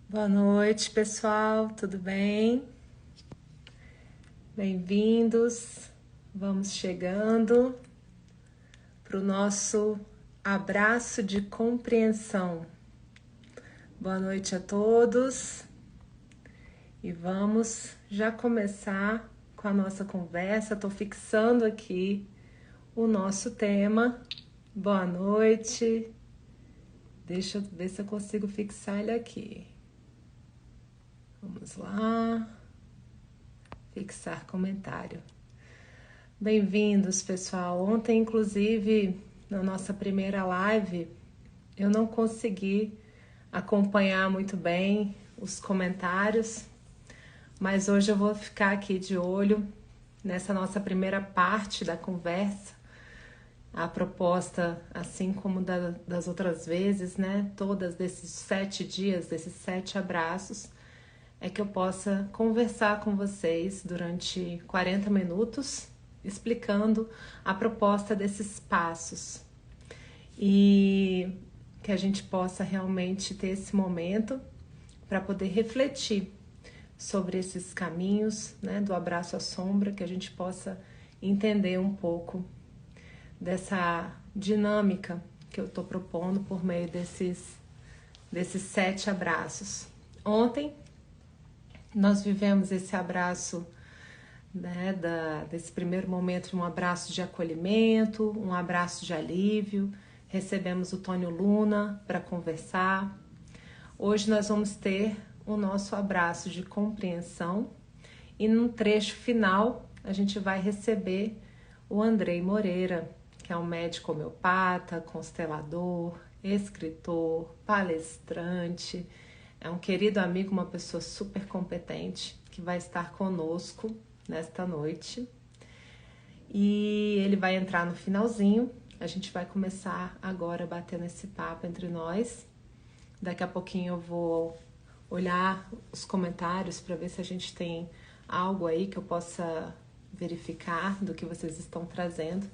Boa noite, pessoal, tudo bem? Bem-vindos. Vamos chegando para o nosso abraço de compreensão. Boa noite a todos e vamos já começar com a nossa conversa. Estou fixando aqui o nosso tema. Boa noite. Deixa eu ver se eu consigo fixar ele aqui. Vamos lá. Fixar comentário. Bem-vindos, pessoal. Ontem, inclusive, na nossa primeira live, eu não consegui acompanhar muito bem os comentários, mas hoje eu vou ficar aqui de olho nessa nossa primeira parte da conversa. A proposta, assim como das outras vezes, né? Todas desses 7 dias, desses 7 abraços, é que eu possa conversar com vocês durante 40 minutos, explicando a proposta desses passos. E que a gente possa realmente ter esse momento para poder refletir sobre esses caminhos, né, do abraço à sombra, que a gente possa entender um pouco dessa dinâmica que eu estou propondo por meio desses 7 abraços. Ontem nós vivemos esse abraço, né, desse primeiro momento de um abraço de acolhimento, um abraço de alívio. Recebemos o Tônio Luna para conversar. Hoje nós vamos ter o nosso abraço de compreensão e no trecho final a gente vai receber o Andrei Moreira, que é um médico homeopata, constelador, escritor, palestrante. É um querido amigo, uma pessoa super competente que vai estar conosco nesta noite. E ele vai entrar no finalzinho. A gente vai começar agora batendo esse papo entre nós. Daqui a pouquinho eu vou olhar os comentários para ver se a gente tem algo aí que eu possa verificar do que vocês estão trazendo.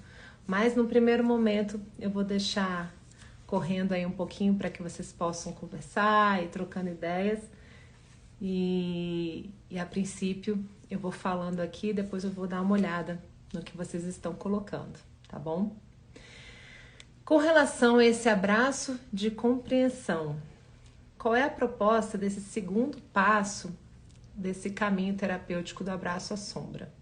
Mas no primeiro momento eu vou deixar correndo aí um pouquinho para que vocês possam conversar e trocando ideias. E a princípio eu vou falando aqui, depois eu vou dar uma olhada no que vocês estão colocando, tá bom? Com relação a esse abraço de compreensão, qual é a proposta desse segundo passo desse caminho terapêutico do abraço à sombra?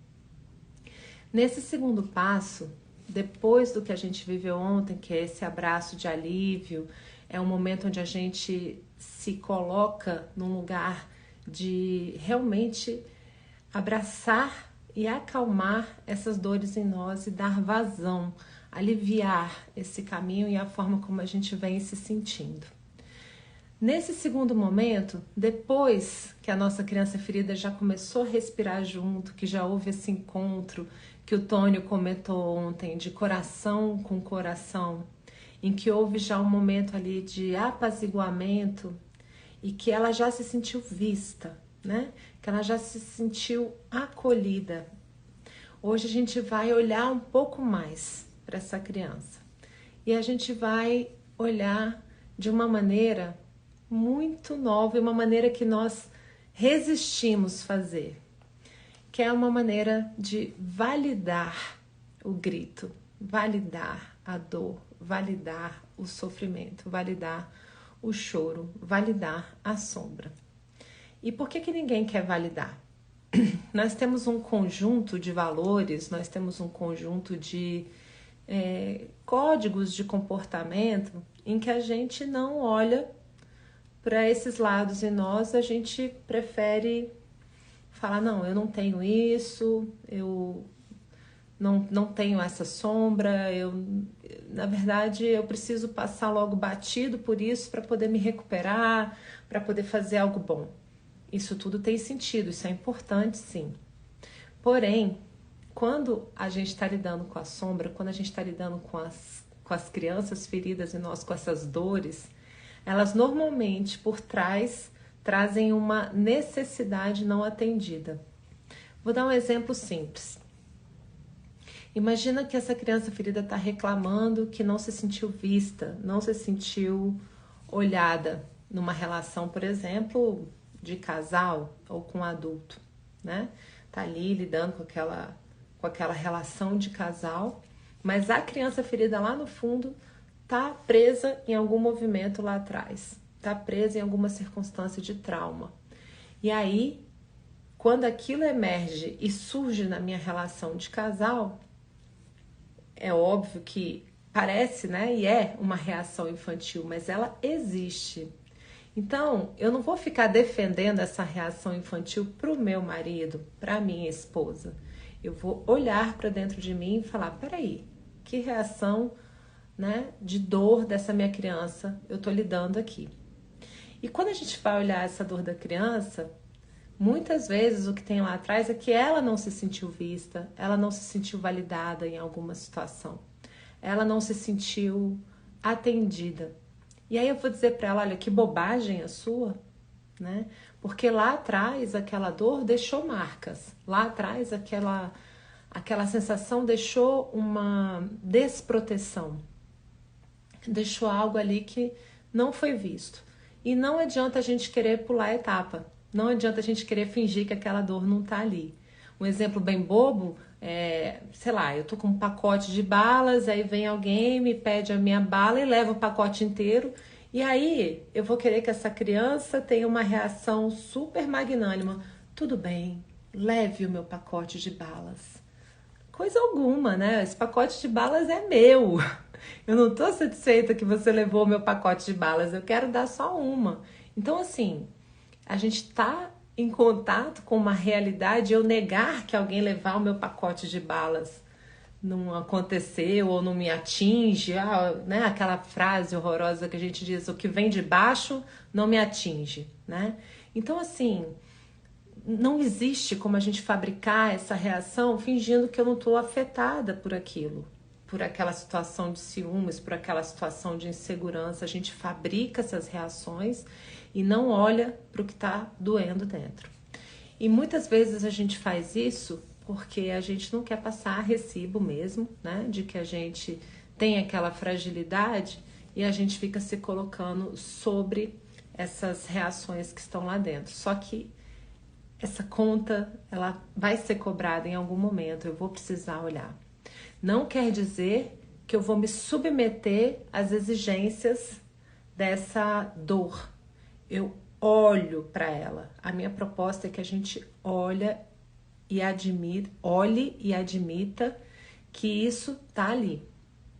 Nesse segundo passo, depois do que a gente viveu ontem, que é esse abraço de alívio, é um momento onde a gente se coloca num lugar de realmente abraçar e acalmar essas dores em nós e dar vazão, aliviar esse caminho e a forma como a gente vem se sentindo. Nesse segundo momento, depois que a nossa criança ferida já começou a respirar junto, que já houve esse encontro que o Tônio comentou ontem, de coração com coração, em que houve já um momento ali de apaziguamento e que ela já se sentiu vista, né? Que ela já se sentiu acolhida. Hoje a gente vai olhar um pouco mais para essa criança e a gente vai olhar de uma maneira muito nova e uma maneira que nós resistimos fazer, que é uma maneira de validar o grito, validar a dor, validar o sofrimento, validar o choro, validar a sombra. E por que ninguém quer validar? Nós temos um conjunto de valores, nós temos um conjunto de códigos de comportamento em que a gente não olha para esses lados em nós, a gente prefere falar, não, eu não tenho isso, eu não tenho essa sombra, na verdade eu preciso passar logo batido por isso para poder me recuperar, para poder fazer algo bom. Isso tudo tem sentido, isso é importante sim. Porém, quando a gente está lidando com a sombra, quando a gente está lidando com as crianças feridas em nós, com essas dores, elas normalmente por trás trazem uma necessidade não atendida. Vou dar um exemplo simples. Imagina que essa criança ferida está reclamando que não se sentiu vista, não se sentiu olhada. numa relação, por exemplo, de casal ou com um adulto, né? Tá ali lidando com aquela relação de casal, mas a criança ferida lá no fundo tá presa em algum movimento lá atrás, tá presa em alguma circunstância de trauma. E aí, quando aquilo emerge e surge na minha relação de casal, é óbvio que parece, né? E é uma reação infantil, mas ela existe. Então, eu não vou ficar defendendo essa reação infantil para o meu marido, para minha esposa. Eu vou olhar para dentro de mim e falar: peraí, que reação, né, de dor dessa minha criança eu estou lidando aqui? E quando a gente vai olhar essa dor da criança, muitas vezes o que tem lá atrás é que ela não se sentiu vista, ela não se sentiu validada em alguma situação, ela não se sentiu atendida. E aí eu vou dizer para ela: olha, que bobagem a sua, né? Porque lá atrás aquela dor deixou marcas, lá atrás aquela sensação deixou uma desproteção, deixou algo ali que não foi visto. E não adianta a gente querer pular a etapa, não adianta a gente querer fingir que aquela dor não tá ali. Um exemplo bem bobo é, sei lá, eu tô com um pacote de balas, aí vem alguém, me pede a minha bala e leva o pacote inteiro. E aí eu vou querer que essa criança tenha uma reação super magnânima. Tudo bem, leve o meu pacote de balas. Coisa alguma, né? Esse pacote de balas é meu. Eu não tô satisfeita que você levou o meu pacote de balas, eu quero dar só uma. Então, assim, a gente tá em contato com uma realidade, eu negar que alguém levar o meu pacote de balas não aconteceu ou não me atinge, né? Aquela frase horrorosa que a gente diz: o que vem de baixo não me atinge, né? Então, assim, não existe como a gente fabricar essa reação fingindo que eu não estou afetada por aquilo, por aquela situação de ciúmes, por aquela situação de insegurança. A gente fabrica essas reações e não olha para o que está doendo dentro. E muitas vezes a gente faz isso porque a gente não quer passar recibo mesmo, né? De que a gente tem aquela fragilidade e a gente fica se colocando sobre essas reações que estão lá dentro. Só que essa conta, ela vai ser cobrada em algum momento, eu vou precisar olhar. Não quer dizer que eu vou me submeter às exigências dessa dor. Eu olho para ela. A minha proposta é que a gente olhe e admita que isso tá ali,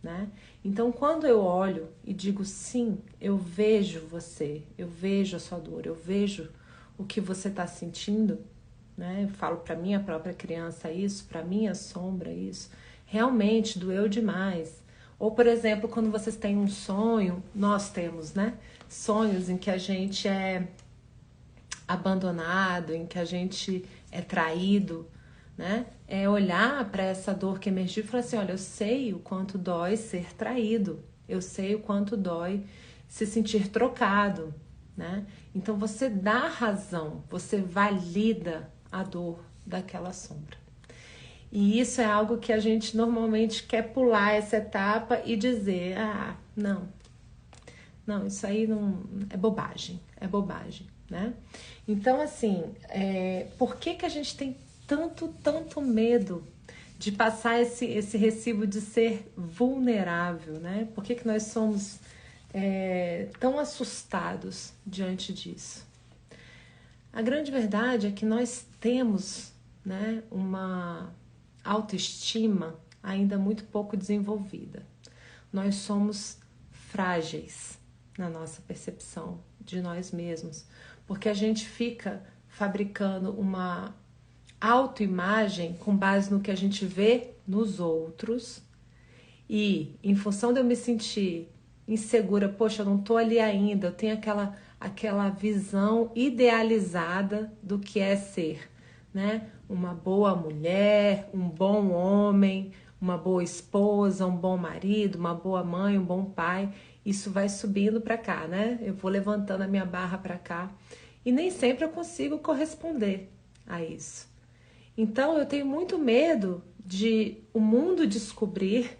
né? Então, quando eu olho e digo sim, eu vejo você, eu vejo a sua dor, eu vejo o que você está sentindo, né? Eu falo para minha própria criança isso, para minha sombra isso. Realmente doeu demais. Ou, por exemplo, quando vocês têm um sonho, nós temos, né? Sonhos em que a gente é abandonado, em que a gente é traído, né? É olhar para essa dor que emergiu e falar assim: olha, eu sei o quanto dói ser traído, eu sei o quanto dói se sentir trocado, né? Então você dá razão, você valida a dor daquela sombra. E isso é algo que a gente normalmente quer pular essa etapa e dizer: ah, não, isso aí não é bobagem, né? Então, assim, por que a gente tem tanto medo de passar esse recibo de ser vulnerável, né? Por que nós somos tão assustados diante disso? A grande verdade é que nós temos, né, uma autoestima ainda muito pouco desenvolvida. Nós somos frágeis na nossa percepção de nós mesmos, porque a gente fica fabricando uma autoimagem com base no que a gente vê nos outros, e em função de eu me sentir insegura, poxa, eu não tô ali ainda, eu tenho aquela visão idealizada do que é ser, né? Uma boa mulher, um bom homem, uma boa esposa, um bom marido, uma boa mãe, um bom pai. Isso vai subindo para cá, né? Eu vou levantando a minha barra para cá e nem sempre eu consigo corresponder a isso. Então eu tenho muito medo de o mundo descobrir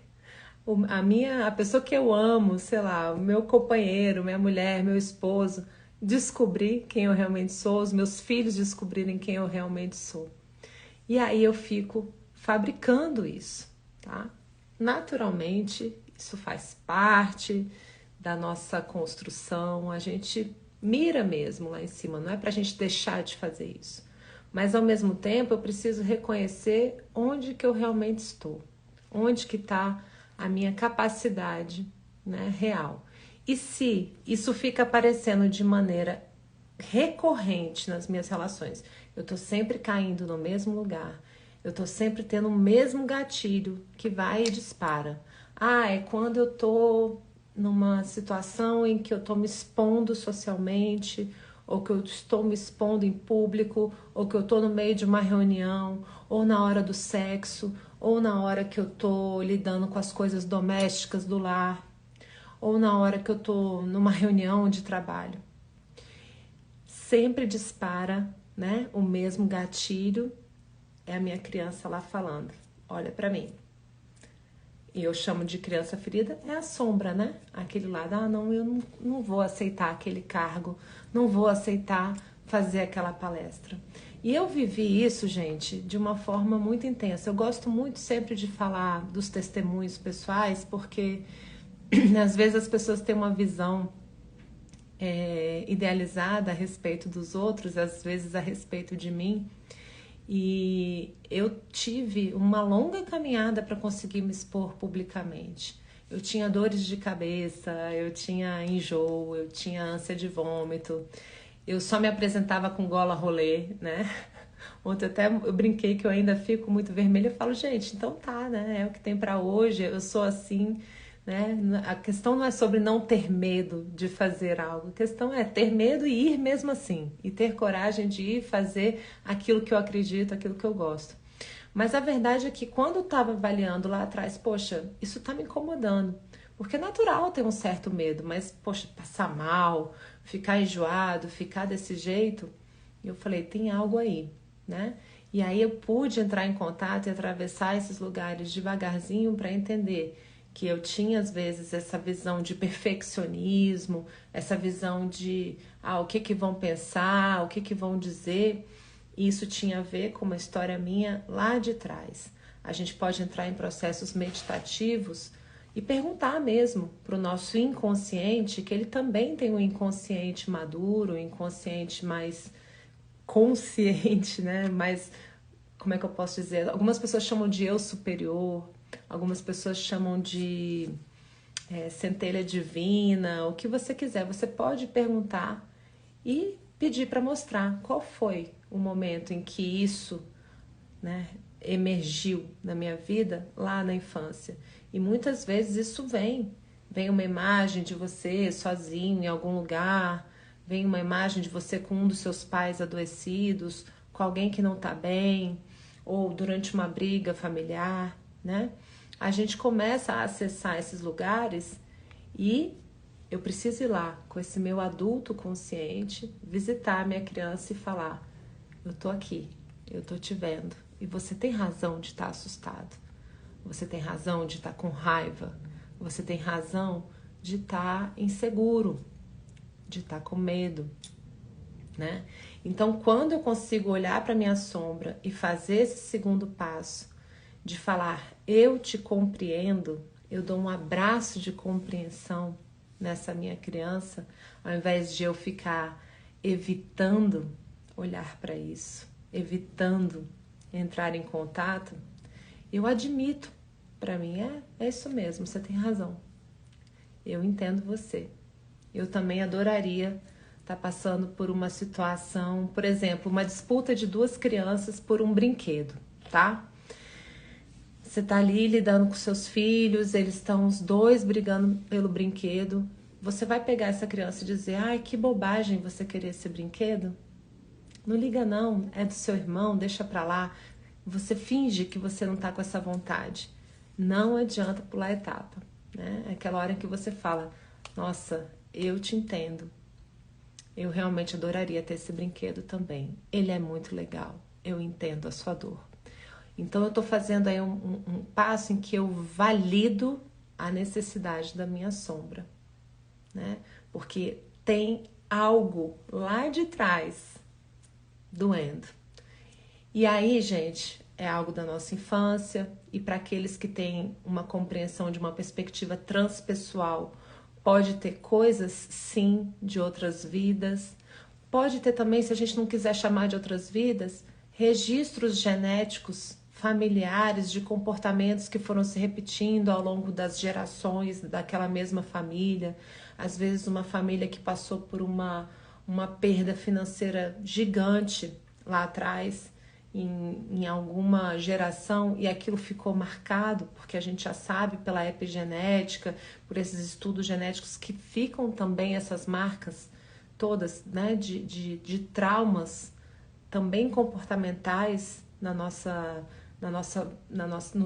a pessoa que eu amo, sei lá, o meu companheiro, minha mulher, meu esposo, descobrir quem eu realmente sou, os meus filhos descobrirem quem eu realmente sou. E aí eu fico fabricando isso, tá? Naturalmente, isso faz parte da nossa construção, a gente mira mesmo lá em cima, não é pra gente deixar de fazer isso. Mas ao mesmo tempo eu preciso reconhecer onde que eu realmente estou, onde que está a minha capacidade, né, real. E se isso fica aparecendo de maneira recorrente nas minhas relações, eu tô sempre caindo no mesmo lugar, eu tô sempre tendo o mesmo gatilho que vai e dispara. Ah, é quando eu tô numa situação em que eu tô me expondo socialmente, ou que eu estou me expondo em público, ou que eu tô no meio de uma reunião, ou na hora do sexo, ou na hora que eu tô lidando com as coisas domésticas do lar, ou na hora que eu tô numa reunião de trabalho. Sempre dispara, né, o mesmo gatilho, é a minha criança lá falando, olha pra mim. E eu chamo de criança ferida, é a sombra, né? Aquele lado, não, eu não vou aceitar aquele cargo, não vou aceitar fazer aquela palestra. E eu vivi isso, gente, de uma forma muito intensa. Eu gosto muito sempre de falar dos testemunhos pessoais, porque às vezes as pessoas têm uma visão idealizada a respeito dos outros, às vezes a respeito de mim. E eu tive uma longa caminhada para conseguir me expor publicamente. Eu tinha dores de cabeça, eu tinha enjoo, eu tinha ânsia de vômito. Eu só me apresentava com gola rolê, né? Ontem até eu brinquei que eu ainda fico muito vermelha. Eu falo, gente, então tá, né? É o que tem para hoje, eu sou assim, né? A questão não é sobre não ter medo de fazer algo, a questão é ter medo e ir mesmo assim, e ter coragem de ir fazer aquilo que eu acredito, aquilo que eu gosto. Mas a verdade é que quando eu estava avaliando lá atrás, poxa, isso está me incomodando, porque é natural ter um certo medo, mas poxa, passar mal, ficar enjoado, ficar desse jeito, eu falei, tem algo aí, né? E aí eu pude entrar em contato e atravessar esses lugares devagarzinho para entender que eu tinha às vezes essa visão de perfeccionismo, essa visão de o que que vão pensar, o que que vão dizer. E isso tinha a ver com uma história minha lá de trás. A gente pode entrar em processos meditativos e perguntar mesmo para o nosso inconsciente, que ele também tem um inconsciente maduro, um inconsciente mais consciente, né? Mais, como é que eu posso dizer? Algumas pessoas chamam de eu superior, algumas pessoas chamam de centelha divina, o que você quiser. Você pode perguntar e pedir para mostrar qual foi o momento em que isso, né, emergiu na minha vida lá na infância. E muitas vezes isso vem uma imagem de você sozinho em algum lugar, vem uma imagem de você com um dos seus pais adoecidos, com alguém que não está bem, ou durante uma briga familiar, né? A gente começa a acessar esses lugares e eu preciso ir lá com esse meu adulto consciente, visitar a minha criança e falar: eu tô aqui, eu tô te vendo. E você tem razão de estar assustado. Você tem razão de estar com raiva. Você tem razão de estar inseguro, de estar com medo, né? Então, quando eu consigo olhar para minha sombra e fazer esse segundo passo de falar, eu te compreendo, eu dou um abraço de compreensão nessa minha criança, ao invés de eu ficar evitando olhar para isso, evitando entrar em contato, eu admito para mim, é isso mesmo, você tem razão. Eu entendo você. Eu também adoraria estar passando por uma situação, por exemplo, uma disputa de duas crianças por um brinquedo, tá? Você tá ali lidando com seus filhos, eles estão os dois brigando pelo brinquedo. Você vai pegar essa criança e dizer, ai, que bobagem você querer esse brinquedo? Não liga não, é do seu irmão, deixa pra lá. Você finge que você não tá com essa vontade. Não adianta pular a etapa, né? É aquela hora que você fala, nossa, eu te entendo. Eu realmente adoraria ter esse brinquedo também. Ele é muito legal. Eu entendo a sua dor. Então eu tô fazendo aí um passo em que eu valido a necessidade da minha sombra, né? Porque tem algo lá de trás doendo. E aí, gente, é algo da nossa infância, e para aqueles que têm uma compreensão de uma perspectiva transpessoal, pode ter coisas, sim, de outras vidas. Pode ter também, se a gente não quiser chamar de outras vidas, registros genéticos familiares de comportamentos que foram se repetindo ao longo das gerações daquela mesma família. Às vezes uma família que passou por uma perda financeira gigante lá atrás, em alguma geração, e aquilo ficou marcado, porque a gente já sabe pela epigenética, por esses estudos genéticos, que ficam também essas marcas todas, né, de traumas também comportamentais no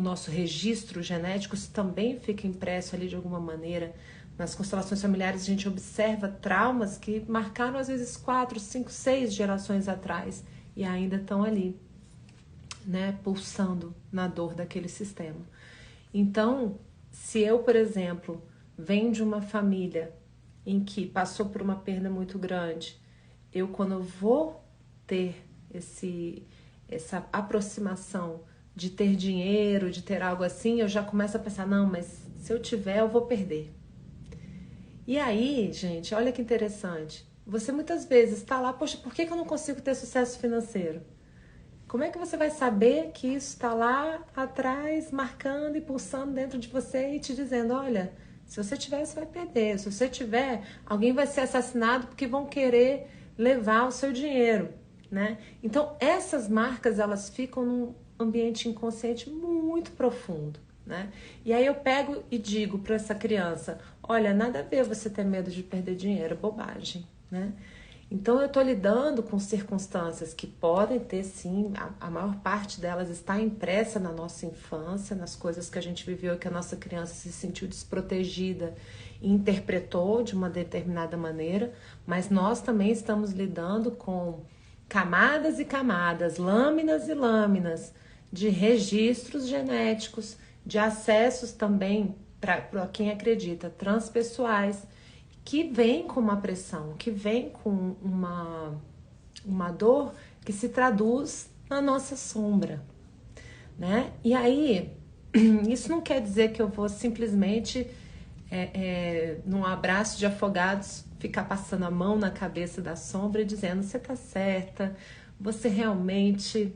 nosso registro genético. Isso também fica impresso ali de alguma maneira. Nas constelações familiares a gente observa traumas que marcaram às vezes 4, 5, 6 gerações atrás e ainda estão ali, né, pulsando na dor daquele sistema. Então, se eu, por exemplo, venho de uma família em que passou por uma perda muito grande, eu, quando eu vou ter essa aproximação de ter dinheiro, de ter algo assim, eu já começo a pensar, não, mas se eu tiver, eu vou perder. E aí, gente, olha que interessante. Você muitas vezes está lá, poxa, por que eu não consigo ter sucesso financeiro? Como é que você vai saber que isso está lá atrás, marcando e pulsando dentro de você e te dizendo, olha, se você tiver, você vai perder. Se você tiver, alguém vai ser assassinado porque vão querer levar o seu dinheiro, né? Então, essas marcas, elas ficam num ambiente inconsciente muito profundo, né? E aí eu pego e digo para essa criança, olha, nada a ver você ter medo de perder dinheiro, é bobagem, né? Então eu estou lidando com circunstâncias que podem ter, sim, a maior parte delas está impressa na nossa infância, nas coisas que a gente viveu, que a nossa criança se sentiu desprotegida e interpretou de uma determinada maneira, mas nós também estamos lidando com camadas e camadas, lâminas e lâminas de registros genéticos, de acessos também, para quem acredita, transpessoais, que vem com uma pressão, que vem com uma dor que se traduz na nossa sombra, né? E aí, isso não quer dizer que eu vou simplesmente, num abraço de afogados, ficar passando a mão na cabeça da sombra e dizendo, você tá certa, você realmente,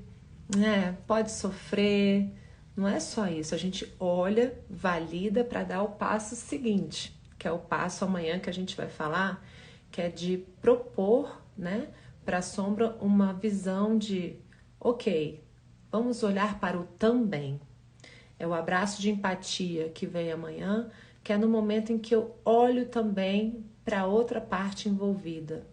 né, pode sofrer. Não é só isso, a gente olha, valida para dar o passo seguinte, que é o passo amanhã que a gente vai falar, que é de propor, né, para a sombra uma visão de, ok, vamos olhar para o também. É o abraço de empatia que vem amanhã, que é no momento em que eu olho também para outra parte envolvida.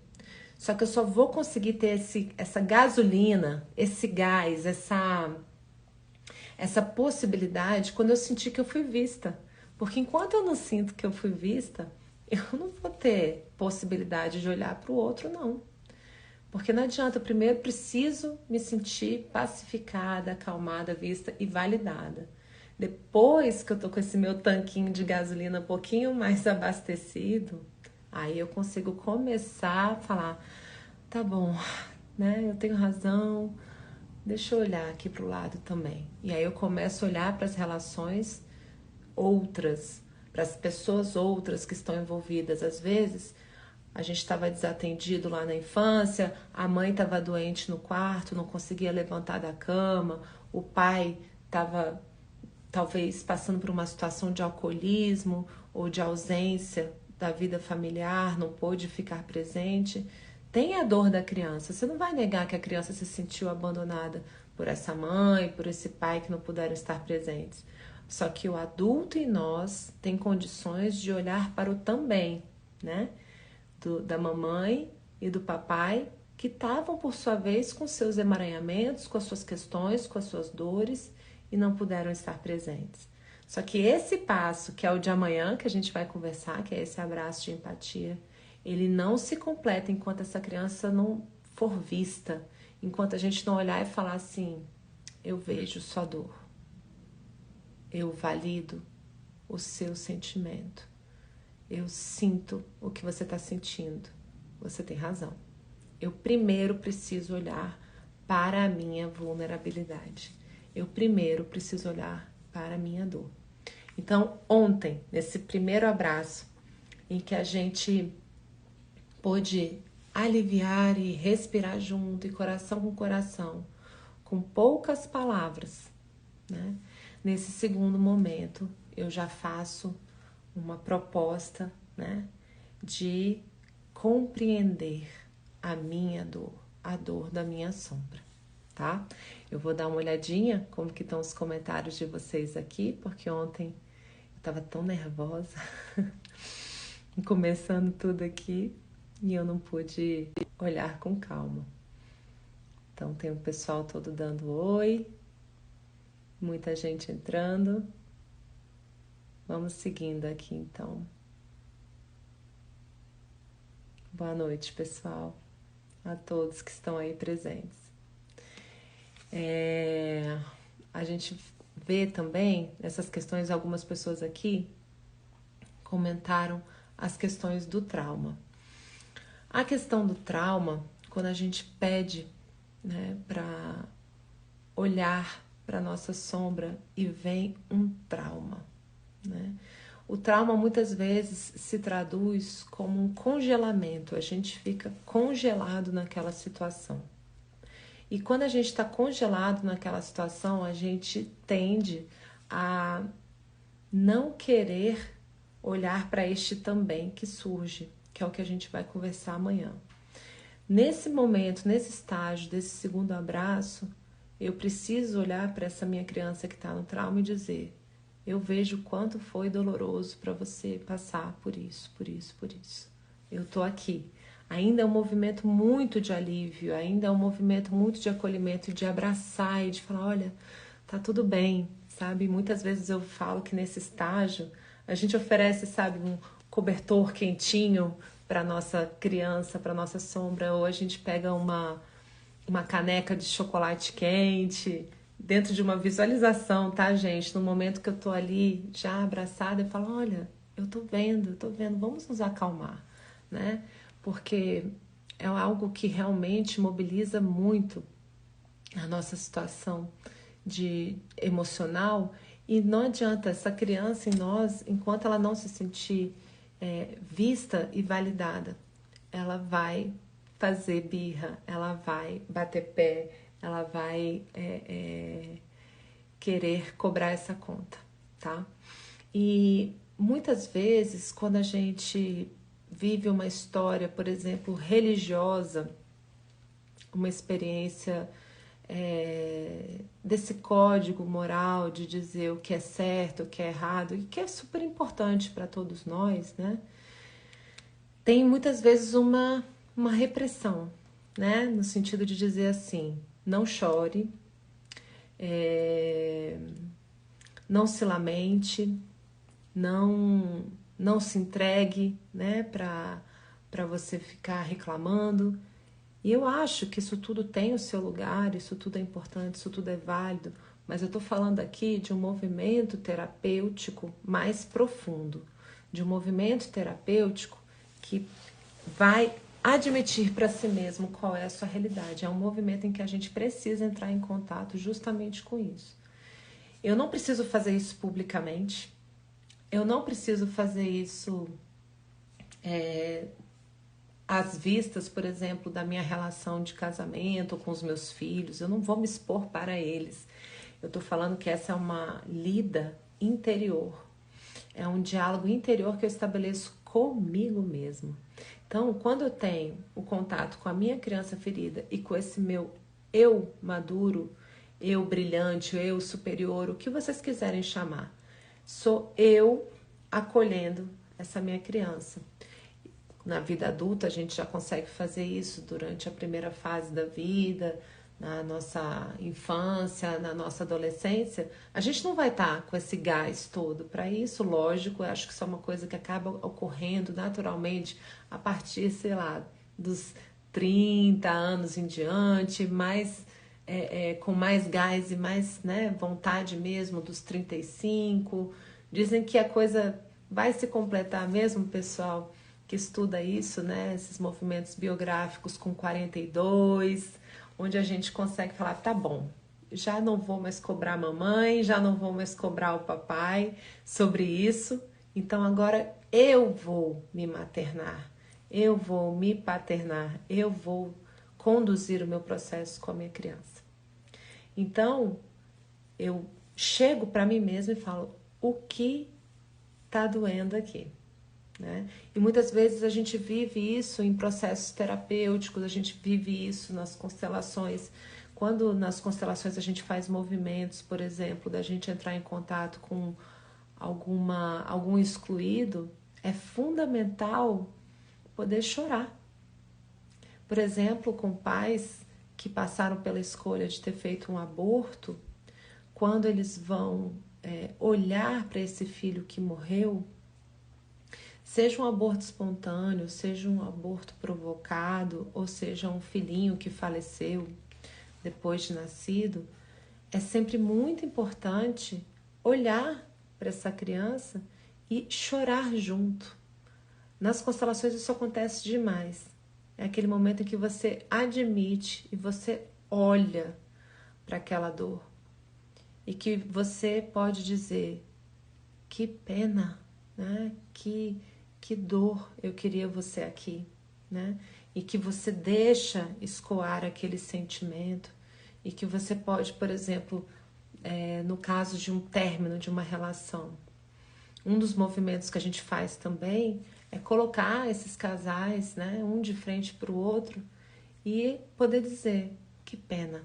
Só que eu só vou conseguir ter essa gasolina, esse gás, essa possibilidade quando eu sentir que eu fui vista. Porque enquanto eu não sinto que eu fui vista, eu não vou ter possibilidade de olhar para o outro, não. Porque não adianta, eu primeiro preciso me sentir pacificada, acalmada, vista e validada. Depois que eu tô com esse meu tanquinho de gasolina um pouquinho mais abastecido, aí eu consigo começar a falar, tá bom, né? Eu tenho razão, deixa eu olhar aqui pro lado também. E aí eu começo a olhar para as relações outras, para as pessoas outras que estão envolvidas. Às vezes, a gente estava desatendido lá na infância, a mãe estava doente no quarto, não conseguia levantar da cama, o pai estava talvez passando por uma situação de alcoolismo ou de ausência da vida familiar, não pôde ficar presente. Tem a dor da criança. Você não vai negar que a criança se sentiu abandonada por essa mãe, por esse pai que não puderam estar presentes. Só que o adulto em nós tem condições de olhar para o também, né? Da mamãe e do papai, que estavam, por sua vez, com seus emaranhamentos, com as suas questões, com as suas dores e não puderam estar presentes. Só que esse passo, que é o de amanhã, que a gente vai conversar, que é esse abraço de empatia, ele não se completa enquanto essa criança não for vista, enquanto a gente não olhar e falar assim, eu vejo sua dor, eu valido o seu sentimento, eu sinto o que você está sentindo, você tem razão. Eu primeiro preciso olhar para a minha vulnerabilidade. Eu primeiro preciso olhar para a minha dor. Então, ontem, nesse primeiro abraço, em que a gente pôde aliviar e respirar junto, e coração com coração, com poucas palavras, né? Nesse segundo momento, eu já faço uma proposta, né, de compreender a minha dor, a dor da minha sombra, tá? Eu vou dar uma olhadinha como que estão os comentários de vocês aqui, porque ontem eu tava tão nervosa, começando tudo aqui, e eu não pude olhar com calma. Então tem o pessoal todo dando oi, muita gente entrando. Vamos seguindo aqui então. Boa noite, pessoal, a todos que estão aí presentes. A gente vê também essas questões, algumas pessoas aqui comentaram as questões do trauma. A questão do trauma, quando a gente pede, né, para olhar para nossa sombra e vem um trauma, né? O trauma muitas vezes se traduz como um congelamento, a gente fica congelado naquela situação. E quando a gente está congelado naquela situação, a gente tende a não querer olhar para este também que surge, que é o que a gente vai conversar amanhã. Nesse momento, nesse estágio desse segundo abraço, eu preciso olhar para essa minha criança que está no trauma e dizer: eu vejo o quanto foi doloroso para você passar por isso, por isso, por isso. Eu tô aqui. Ainda é um movimento muito de alívio, ainda é um movimento muito de acolhimento, de abraçar e de falar: olha, tá tudo bem, sabe? Muitas vezes eu falo que nesse estágio a gente oferece, sabe, um cobertor quentinho para nossa criança, para nossa sombra, ou a gente pega uma caneca de chocolate quente, dentro de uma visualização, tá, gente? No momento que eu tô ali já abraçada, eu falo: olha, eu tô vendo, vamos nos acalmar, né? Porque é algo que realmente mobiliza muito a nossa situação de emocional, e não adianta essa criança em nós, enquanto ela não se sentir vista e validada, ela vai fazer birra, ela vai bater pé, ela vai querer cobrar essa conta, tá? E muitas vezes, quando a gente vive uma história, por exemplo, religiosa, uma experiência desse código moral de dizer o que é certo, o que é errado, e que é super importante para todos nós, né? Tem muitas vezes uma repressão, né? No sentido de dizer assim: não chore, não se lamente, não se entregue, né, para você ficar reclamando. E eu acho que isso tudo tem o seu lugar, isso tudo é importante, isso tudo é válido, mas eu estou falando aqui de um movimento terapêutico mais profundo, de um movimento terapêutico que vai admitir para si mesmo qual é a sua realidade. É um movimento em que a gente precisa entrar em contato justamente com isso. Eu não preciso fazer isso publicamente, eu não preciso fazer isso às vistas, por exemplo, da minha relação de casamento com os meus filhos. Eu não vou me expor para eles. Eu estou falando que essa é uma lida interior, é um diálogo interior que eu estabeleço comigo mesmo. Então, quando eu tenho o contato com a minha criança ferida e com esse meu eu maduro, eu brilhante, eu superior, o que vocês quiserem chamar, sou eu acolhendo essa minha criança. Na vida adulta, a gente já consegue fazer isso durante a primeira fase da vida, na nossa infância, na nossa adolescência. A gente não vai estar com esse gás todo para isso, lógico. Eu acho que isso é uma coisa que acaba ocorrendo naturalmente a partir, sei lá, dos 30 anos em diante, mais, com mais gás e mais, né, vontade mesmo dos 35. Dizem que a coisa vai se completar mesmo, pessoal, que que estuda isso, né? Esses movimentos biográficos com 42, onde a gente consegue falar, tá bom, já não vou mais cobrar a mamãe, já não vou mais cobrar o papai sobre isso, então agora eu vou me maternar, eu vou me paternar, eu vou conduzir o meu processo com a minha criança. Então, eu chego para mim mesma e falo, o que está doendo aqui? Né? E muitas vezes a gente vive isso em processos terapêuticos, a gente vive isso nas constelações. Quando nas constelações a gente faz movimentos, por exemplo, da gente entrar em contato com algum excluído, é fundamental poder chorar. Por exemplo, com pais que passaram pela escolha de ter feito um aborto, quando eles vão olhar para esse filho que morreu, seja um aborto espontâneo, seja um aborto provocado, ou seja um filhinho que faleceu depois de nascido, é sempre muito importante olhar para essa criança e chorar junto. Nas constelações isso acontece demais. É aquele momento em que você admite e você olha para aquela dor. E que você pode dizer, que pena, né? Que dor, eu queria você aqui, né? E que você deixa escoar aquele sentimento e que você pode, por exemplo, no caso de um término de uma relação, um dos movimentos que a gente faz também é colocar esses casais, né, um de frente para o outro e poder dizer, que pena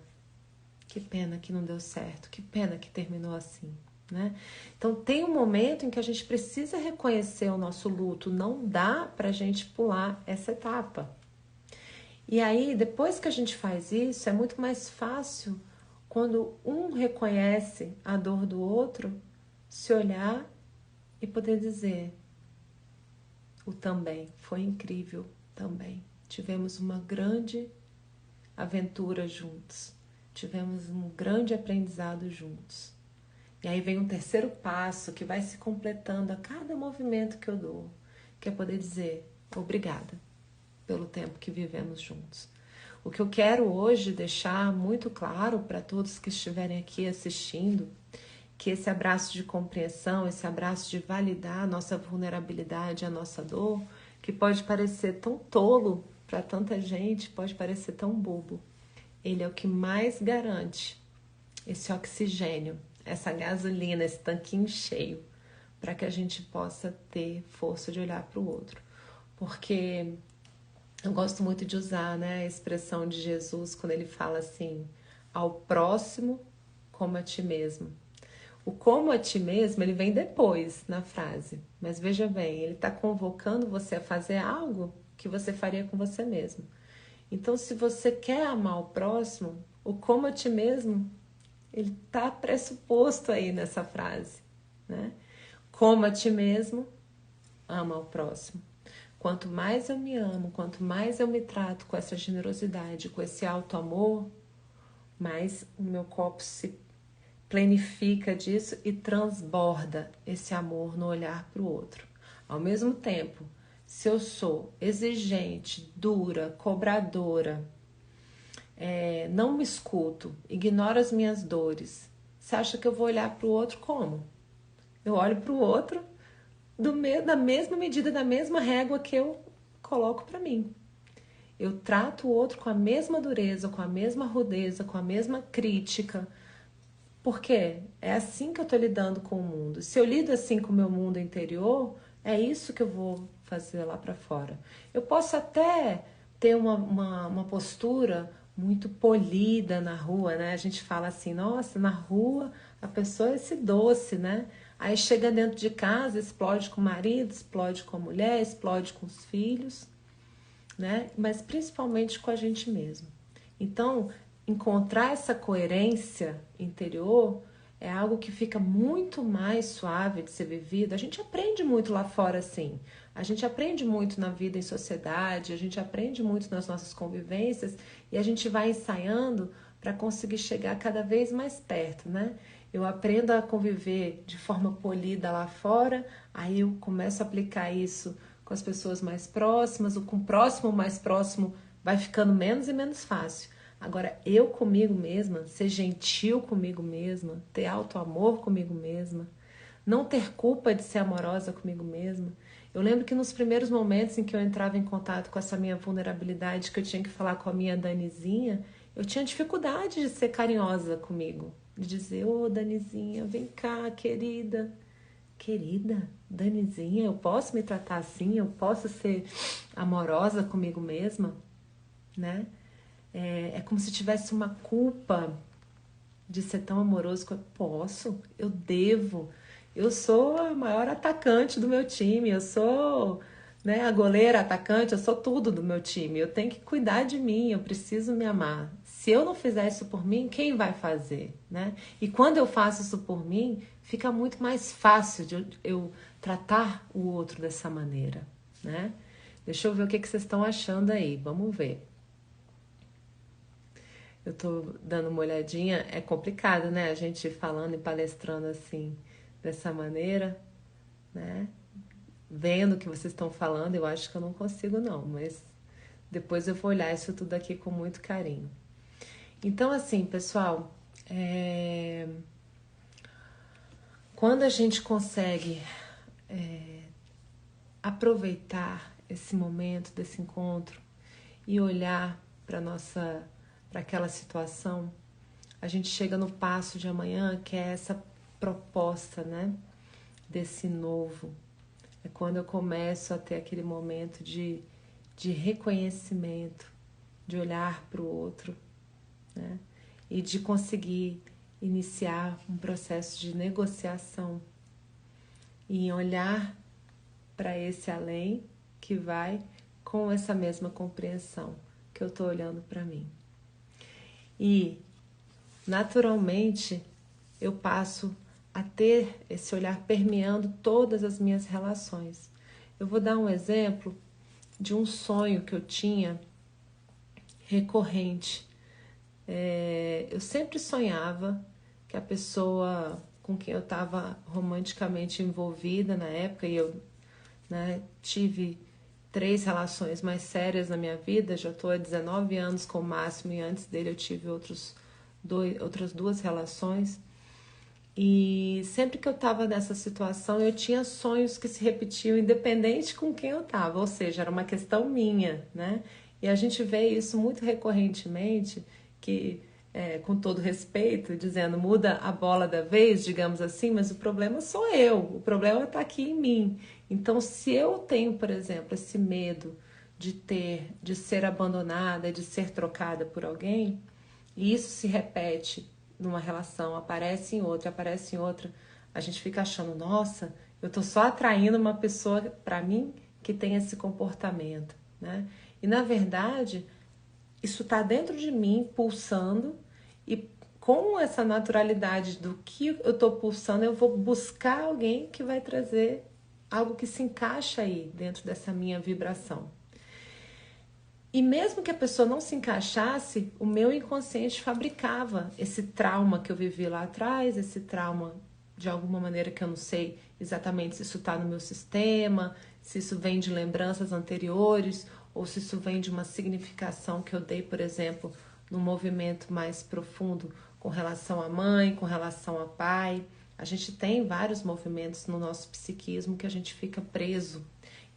que não deu certo, que pena que terminou assim. Né? Então tem um momento em que a gente precisa reconhecer o nosso luto, não dá pra gente pular essa etapa. E aí, depois que a gente faz isso, é muito mais fácil quando um reconhece a dor do outro, se olhar e poder dizer, o também, foi incrível também. Tivemos uma grande aventura juntos, tivemos um grande aprendizado juntos. E aí vem um terceiro passo que vai se completando a cada movimento que eu dou, que é poder dizer obrigada pelo tempo que vivemos juntos. O que eu quero hoje deixar muito claro para todos que estiverem aqui assistindo, que esse abraço de compreensão, esse abraço de validar a nossa vulnerabilidade, a nossa dor, que pode parecer tão tolo para tanta gente, pode parecer tão bobo. Ele é o que mais garante esse oxigênio, essa gasolina, esse tanquinho cheio, para que a gente possa ter força de olhar para o outro. Porque eu gosto muito de usar, né, a expressão de Jesus quando ele fala assim, ao próximo como a ti mesmo. O como a ti mesmo, ele vem depois na frase. Mas veja bem, ele está convocando você a fazer algo que você faria com você mesmo. Então, se você quer amar o próximo, o como a ti mesmo, ele está pressuposto aí nessa frase, né? Como a ti mesmo, ama o próximo. Quanto mais eu me amo, quanto mais eu me trato com essa generosidade, com esse alto amor, mais o meu copo se plenifica disso e transborda esse amor no olhar para o outro. Ao mesmo tempo, se eu sou exigente, dura, cobradora, não me escuto, ignoro as minhas dores, você acha que eu vou olhar para o outro como? Eu olho para o outro da mesma medida, da mesma régua que eu coloco para mim. Eu trato o outro com a mesma dureza, com a mesma rudeza, com a mesma crítica. Porque é assim que eu estou lidando com o mundo. Se eu lido assim com o meu mundo interior, é isso que eu vou fazer lá para fora. Eu posso até ter uma postura muito polida na rua, né? A gente fala assim, nossa, na rua a pessoa é esse doce, né? Aí chega dentro de casa, explode com o marido, explode com a mulher, explode com os filhos, né? Mas principalmente com a gente mesmo. Então, encontrar essa coerência interior é algo que fica muito mais suave de ser vivido. A gente aprende muito lá fora, sim. A gente aprende muito na vida em sociedade, a gente aprende muito nas nossas convivências e a gente vai ensaiando para conseguir chegar cada vez mais perto, né? Eu aprendo a conviver de forma polida lá fora, aí eu começo a aplicar isso com as pessoas mais próximas, ou com o próximo mais próximo vai ficando menos e menos fácil. Agora, eu comigo mesma, ser gentil comigo mesma, ter auto-amor comigo mesma, não ter culpa de ser amorosa comigo mesma. Eu lembro que nos primeiros momentos em que eu entrava em contato com essa minha vulnerabilidade, que eu tinha que falar com a minha Danizinha, eu tinha dificuldade de ser carinhosa comigo. De dizer, ô Danizinha, vem cá, querida. Querida, Danizinha, eu posso me tratar assim? Eu posso ser amorosa comigo mesma? Né? É como se tivesse uma culpa de ser tão amoroso. Posso, eu devo. Eu sou a maior atacante do meu time, eu sou, né, a goleira atacante, eu sou tudo do meu time. Eu tenho que cuidar de mim, eu preciso me amar. Se eu não fizer isso por mim, quem vai fazer? Né? E quando eu faço isso por mim, fica muito mais fácil de eu tratar o outro dessa maneira. Né? Deixa eu ver o que vocês estão achando aí, vamos ver. Eu tô dando uma olhadinha, é complicado, né? A gente falando e palestrando assim, dessa maneira, né? Vendo o que vocês estão falando, eu acho que eu não consigo não, mas depois eu vou olhar isso tudo aqui com muito carinho. Então, assim, pessoal, quando a gente consegue aproveitar esse momento desse encontro e olhar para aquela situação, a gente chega no passo de amanhã, que é essa proposta, né, desse novo. É quando eu começo a ter aquele momento de reconhecimento, de olhar para o outro, né, e de conseguir iniciar um processo de negociação e olhar para esse além que vai com essa mesma compreensão que eu estou olhando para mim. E, naturalmente, eu passo a ter esse olhar permeando todas as minhas relações. Eu vou dar um exemplo de um sonho que eu tinha recorrente. Eu sempre sonhava que a pessoa com quem eu estava romanticamente envolvida na época, e eu, né, tive 3 relações mais sérias na minha vida, já estou há 19 anos com o máximo, e antes dele eu tive outras 2 relações. E sempre que eu estava nessa situação, eu tinha sonhos que se repetiam independente com quem eu estava, ou seja, era uma questão minha, né? E a gente vê isso muito recorrentemente, que, com todo respeito, dizendo muda a bola da vez, digamos assim, mas o problema sou eu, o problema está aqui em mim. Então, se eu tenho, por exemplo, esse medo de ser abandonada, de ser trocada por alguém, e isso se repete numa relação, aparece em outra, a gente fica achando, nossa, eu tô só atraindo uma pessoa para mim que tem esse comportamento, né? E na verdade, isso tá dentro de mim, pulsando, e com essa naturalidade do que eu tô pulsando, eu vou buscar alguém que vai trazer algo que se encaixa aí dentro dessa minha vibração. E mesmo que a pessoa não se encaixasse, o meu inconsciente fabricava esse trauma que eu vivi lá atrás, esse trauma de alguma maneira que eu não sei exatamente se isso está no meu sistema, se isso vem de lembranças anteriores, ou se isso vem de uma significação que eu dei, por exemplo, num movimento mais profundo com relação à mãe, com relação a pai. A gente tem vários movimentos no nosso psiquismo que a gente fica preso.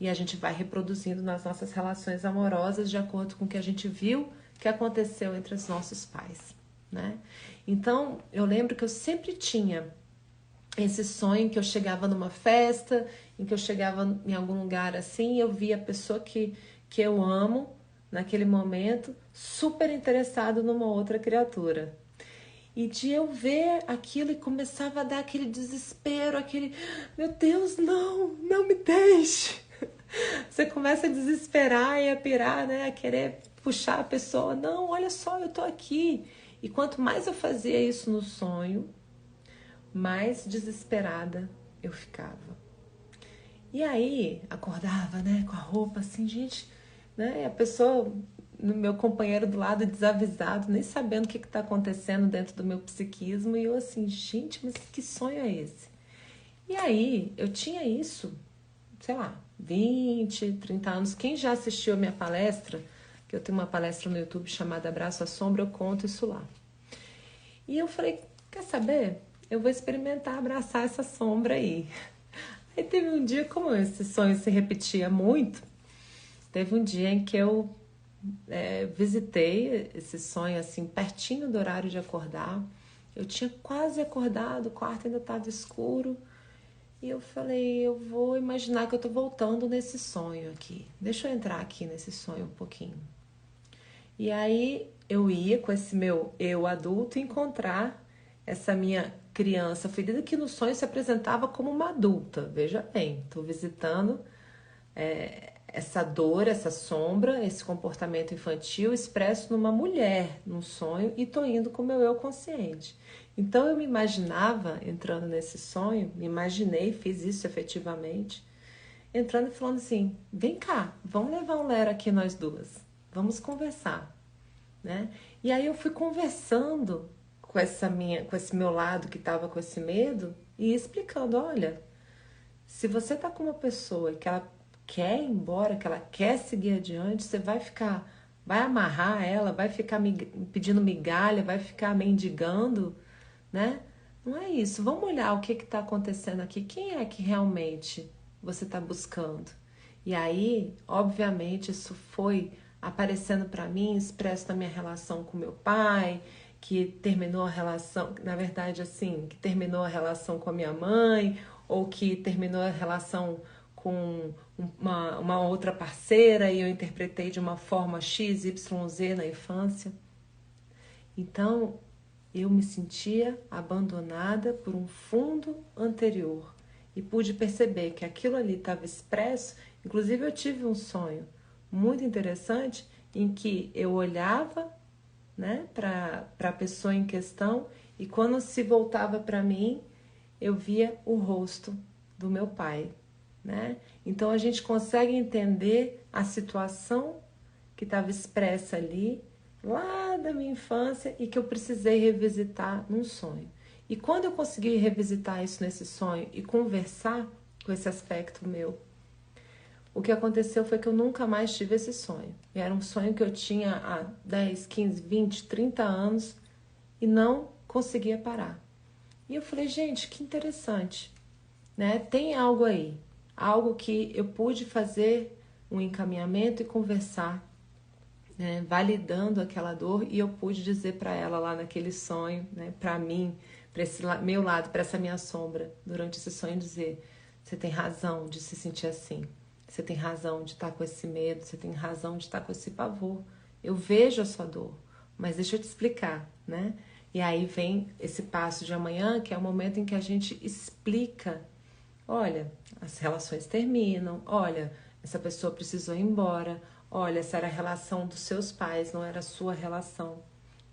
E a gente vai reproduzindo nas nossas relações amorosas de acordo com o que a gente viu que aconteceu entre os nossos pais, né? Então, eu lembro que eu sempre tinha esse sonho que eu chegava numa festa, em que eu chegava em algum lugar assim, e eu via a pessoa que eu amo naquele momento, super interessado numa outra criatura. E de eu ver aquilo e começava a dar aquele desespero, aquele, meu Deus, não me deixe. Você começa a desesperar e a pirar, né? A querer puxar a pessoa. Não, olha só, eu tô aqui. E quanto mais eu fazia isso no sonho, mais desesperada eu ficava. E aí, acordava, né? Com a roupa assim, gente, né? E a pessoa, no meu companheiro do lado, desavisado, nem sabendo o que tá acontecendo dentro do meu psiquismo. E eu assim, gente, mas que sonho é esse? E aí, eu tinha isso, sei lá, 20, 30 anos. Quem já assistiu a minha palestra, que eu tenho uma palestra no YouTube chamada Abraço à Sombra, eu conto isso lá. E eu falei, quer saber? Eu vou experimentar abraçar essa sombra aí. Aí teve um dia, como esse sonho se repetia muito, teve um dia em que eu visitei esse sonho assim, pertinho do horário de acordar. Eu tinha quase acordado, o quarto ainda estava escuro. E eu falei, eu vou imaginar que eu tô voltando nesse sonho aqui. Deixa eu entrar aqui nesse sonho um pouquinho. E aí eu ia com esse meu eu adulto encontrar essa minha criança ferida que no sonho se apresentava como uma adulta. Veja bem, tô visitando essa dor, essa sombra, esse comportamento infantil expresso numa mulher, num sonho, e tô indo com o meu eu consciente. Então eu me imaginava entrando nesse sonho, me imaginei, fiz isso efetivamente, entrando e falando assim, vem cá, vamos levar um lero aqui nós duas, vamos conversar, né? E aí eu fui conversando com esse meu lado que estava com esse medo e explicando, olha, se você tá com uma pessoa que ela quer ir embora, que ela quer seguir adiante, você vai amarrar ela, vai ficar pedindo migalha, vai ficar mendigando, né? Não é isso. Vamos olhar o que está acontecendo aqui. Quem é que realmente você está buscando? E aí, obviamente, isso foi aparecendo para mim, expresso na minha relação com meu pai, que terminou a relação, na verdade, assim, que terminou a relação com a minha mãe, ou que terminou a relação com uma outra parceira e eu interpretei de uma forma X, Y, Z na infância. Então, eu me sentia abandonada por um fundo anterior e pude perceber que aquilo ali estava expresso. Inclusive, eu tive um sonho muito interessante em que eu olhava, né, para a pessoa em questão e quando se voltava para mim, eu via o rosto do meu pai, né? Então a gente consegue entender a situação que estava expressa ali, lá da minha infância e que eu precisei revisitar num sonho. E quando eu consegui revisitar isso nesse sonho e conversar com esse aspecto meu, o que aconteceu foi que eu nunca mais tive esse sonho. E era um sonho que eu tinha há 10, 15, 20, 30 anos e não conseguia parar. E eu falei, gente, que interessante, né? Tem algo aí, algo que eu pude fazer um encaminhamento e conversar, né? Validando aquela dor, e eu pude dizer para ela lá naquele sonho, né? Para mim, para esse meu lado, para essa minha sombra, durante esse sonho, dizer: você tem razão de se sentir assim, você tem razão de estar com esse medo, você tem razão de estar com esse pavor. Eu vejo a sua dor, mas deixa eu te explicar, né? E aí vem esse passo de amanhã, que é o momento em que a gente explica: olha, as relações terminam, olha, essa pessoa precisou ir embora, olha, essa era a relação dos seus pais, não era a sua relação,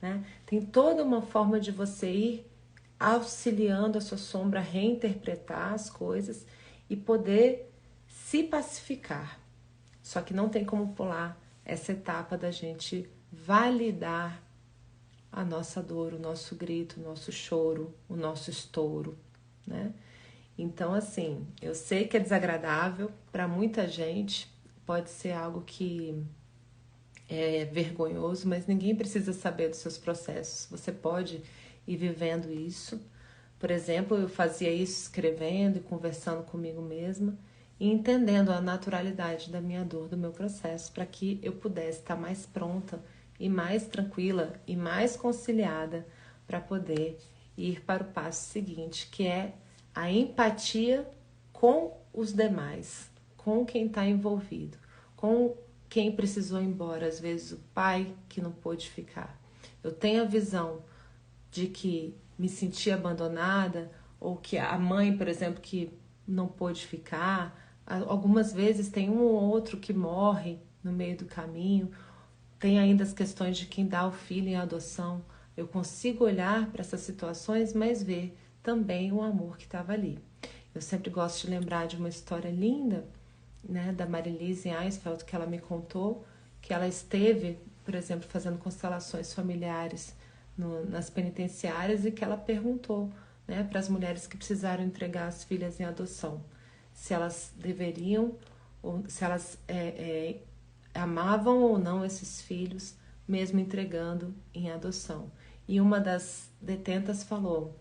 né? Tem toda uma forma de você ir auxiliando a sua sombra a reinterpretar as coisas e poder se pacificar. Só que não tem como pular essa etapa da gente validar a nossa dor, o nosso grito, o nosso choro, o nosso estouro, né? Então, assim, eu sei que é desagradável para muita gente, pode ser algo que é vergonhoso, mas ninguém precisa saber dos seus processos. Você pode ir vivendo isso. Por exemplo, eu fazia isso escrevendo e conversando comigo mesma e entendendo a naturalidade da minha dor, do meu processo, para que eu pudesse estar mais pronta e mais tranquila e mais conciliada para poder ir para o passo seguinte, que é a empatia com os demais, com quem está envolvido, com quem precisou ir embora, às vezes o pai que não pôde ficar. Eu tenho a visão de que me senti abandonada, ou que a mãe, por exemplo, que não pôde ficar. Algumas vezes tem um ou outro que morre no meio do caminho. Tem ainda as questões de quem dá o filho em adoção. Eu consigo olhar para essas situações, mas ver também o amor que estava ali. Eu sempre gosto de lembrar de uma história linda, né, da Marilise Einsfeld, que ela me contou, que ela esteve, por exemplo, fazendo constelações familiares nas penitenciárias e que ela perguntou, né, para as mulheres que precisaram entregar as filhas em adoção, se elas deveriam ou se elas amavam ou não esses filhos, mesmo entregando em adoção. E uma das detentas falou: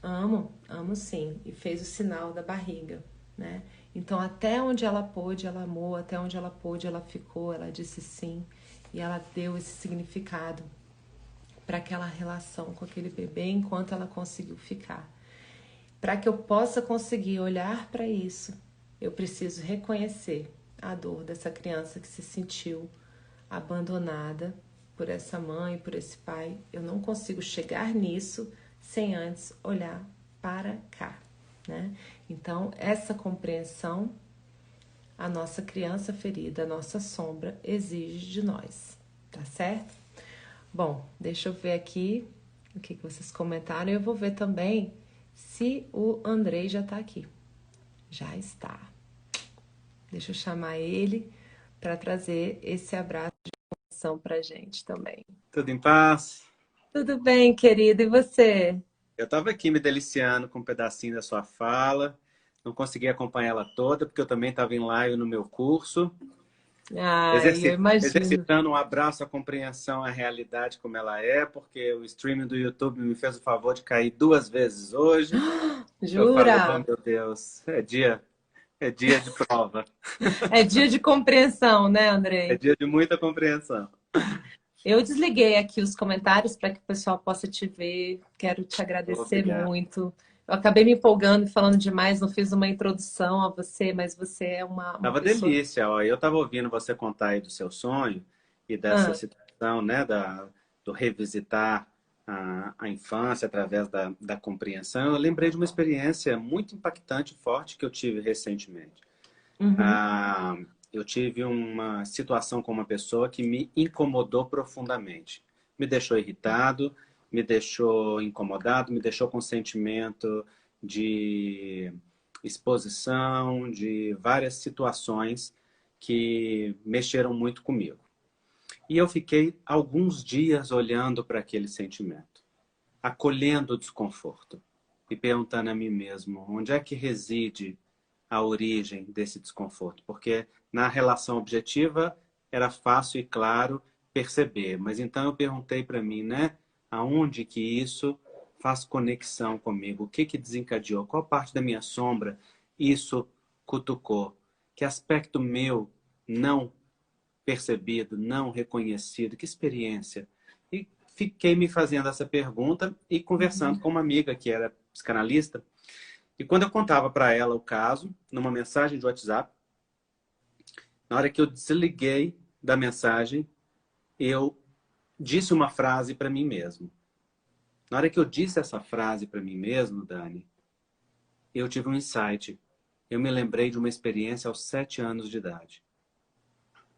amo, amo sim, e fez o sinal da barriga, né? Então, até onde ela pôde, ela amou, até onde ela pôde, ela ficou, ela disse sim, e ela deu esse significado para aquela relação com aquele bebê enquanto ela conseguiu ficar. Para que eu possa conseguir olhar para isso, eu preciso reconhecer a dor dessa criança que se sentiu abandonada por essa mãe, por esse pai. Eu não consigo chegar nisso sem antes olhar para cá, né? Então, essa compreensão, a nossa criança ferida, a nossa sombra, exige de nós, tá certo? Bom, deixa eu ver aqui o que vocês comentaram. Eu vou ver também se o Andrei já tá aqui. Já está. Deixa eu chamar ele para trazer esse abraço de coração pra gente também. Tudo em paz? Tudo bem, querido, e você? Eu estava aqui me deliciando com um pedacinho da sua fala. Não consegui acompanhar ela toda, porque eu também estava em live no meu curso. Ai, eu imagino. Exercitando um abraço à compreensão, à realidade como ela é, porque o streaming do YouTube me fez o favor de cair 2 vezes hoje. Eu falei, oh Jura? meu Deus, é dia de prova, É dia de compreensão, né, é Andrei? dia de muita compreensão. Eu desliguei aqui os comentários para que o pessoal possa te ver. Quero te agradecer Obrigado. muito. Eu acabei me empolgando e falando demais, não fiz uma introdução a você, mas você é uma Tava pessoa. delícia, ó. Eu tava ouvindo você contar aí do seu sonho e dessa Ah, situação, né, do revisitar a infância através da compreensão. Eu lembrei de uma experiência muito impactante e forte que eu tive recentemente. uhum, Ah, eu tive uma situação com uma pessoa que me incomodou profundamente. Me deixou irritado, me deixou incomodado, me deixou com sentimento de exposição, de várias situações que mexeram muito comigo. E eu fiquei alguns dias olhando para aquele sentimento, acolhendo o desconforto e perguntando a mim mesmo onde é que reside a origem desse desconforto, porque na relação objetiva era fácil e claro perceber, mas então eu perguntei para mim, né, aonde que isso faz conexão comigo, o que que desencadeou, qual parte da minha sombra isso cutucou, que aspecto meu não percebido, não reconhecido, que experiência. E fiquei me fazendo essa pergunta e conversando uhum. com uma amiga que era psicanalista. E quando eu contava para ela o caso, numa mensagem de WhatsApp, na hora que eu desliguei da mensagem, eu disse uma frase para mim mesmo. Na hora que eu disse essa frase para mim mesmo, Dani, eu tive um insight. Eu me lembrei de uma experiência aos 7 anos de idade.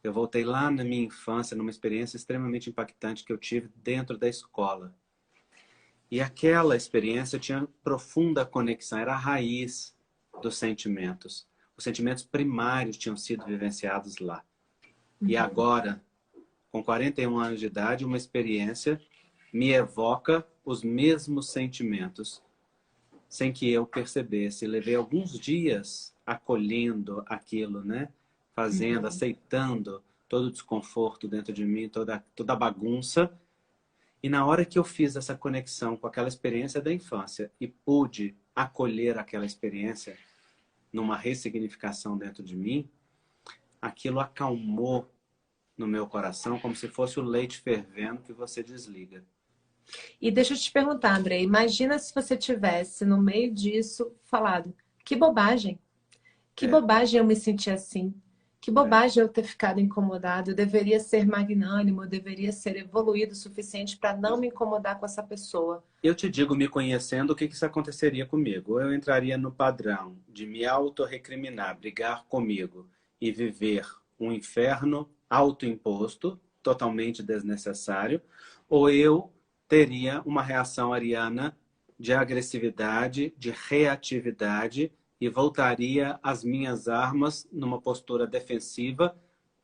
Eu voltei lá na minha infância, numa experiência extremamente impactante que eu tive dentro da escola. E aquela experiência tinha profunda conexão, era a raiz dos sentimentos. Os sentimentos primários tinham sido vivenciados lá. E agora, com 41 anos de idade, uma experiência me evoca os mesmos sentimentos, sem que eu percebesse. Levei alguns dias acolhendo aquilo, né? Fazendo, Uhum. aceitando todo o desconforto dentro de mim, toda a bagunça. E na hora que eu fiz essa conexão com aquela experiência da infância e pude acolher aquela experiência numa ressignificação dentro de mim, aquilo acalmou no meu coração como se fosse o leite fervendo que você desliga. E deixa eu te perguntar, André, imagina se você tivesse, no meio disso, falado: que bobagem, que É, bobagem eu me sentir assim, que é. bobagem eu ter ficado incomodado, eu deveria ser magnânimo, eu deveria ser evoluído o suficiente para não me incomodar com essa pessoa. Eu te digo, me conhecendo, o que isso aconteceria comigo? Eu entraria no padrão de me autorrecriminar, brigar comigo e viver um inferno autoimposto, totalmente desnecessário, ou eu teria uma reação ariana de agressividade, de reatividade e voltaria às minhas armas numa postura defensiva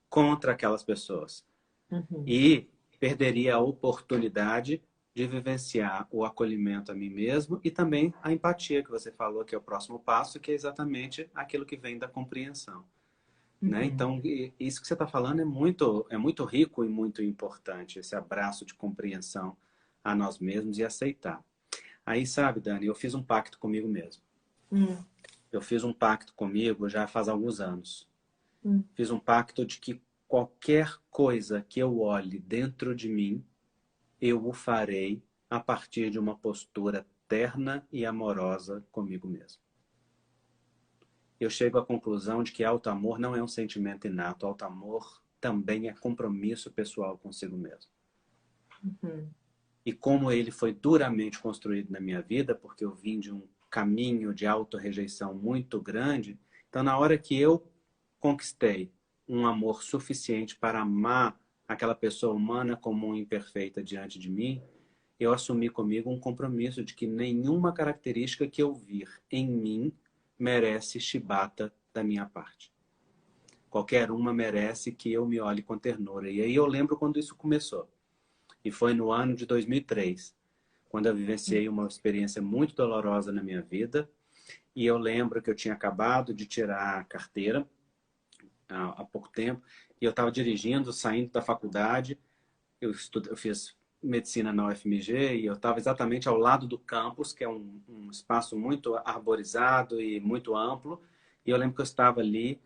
contra aquelas pessoas Uhum. e perderia a oportunidade de vivenciar o acolhimento a mim mesmo e também a empatia que você falou, que é o próximo passo, que é exatamente aquilo que vem da compreensão. né? Uhum. Então, isso que você está falando é muito rico e muito importante, esse abraço de compreensão a nós mesmos e aceitar. Aí, sabe, Dani, eu fiz um pacto comigo mesmo. Hum, Eu fiz um pacto comigo já faz alguns anos. hum, Fiz um pacto de que qualquer coisa que eu olhe dentro de mim, eu o farei a partir de uma postura terna e amorosa comigo mesmo. Eu chego à conclusão de que auto-amor não é um sentimento inato, auto-amor também é compromisso pessoal consigo mesmo. uhum. E como ele foi duramente construído na minha vida, porque eu vim de um caminho de autorrejeição muito grande, então na hora que eu conquistei um amor suficiente para amar aquela pessoa humana comum e imperfeita diante de mim, eu assumi comigo um compromisso de que nenhuma característica que eu vir em mim merece chibata da minha parte. Qualquer uma merece que eu me olhe com ternura. E aí eu lembro quando isso começou. E foi no ano de 2003, quando eu vivenciei uma experiência muito dolorosa na minha vida. E eu lembro que eu tinha acabado de tirar a carteira há pouco tempo. E eu estava dirigindo, saindo da faculdade. Eu fiz medicina na UFMG e eu estava exatamente ao lado do campus, que é um espaço muito arborizado e muito amplo. E eu lembro que eu estava ali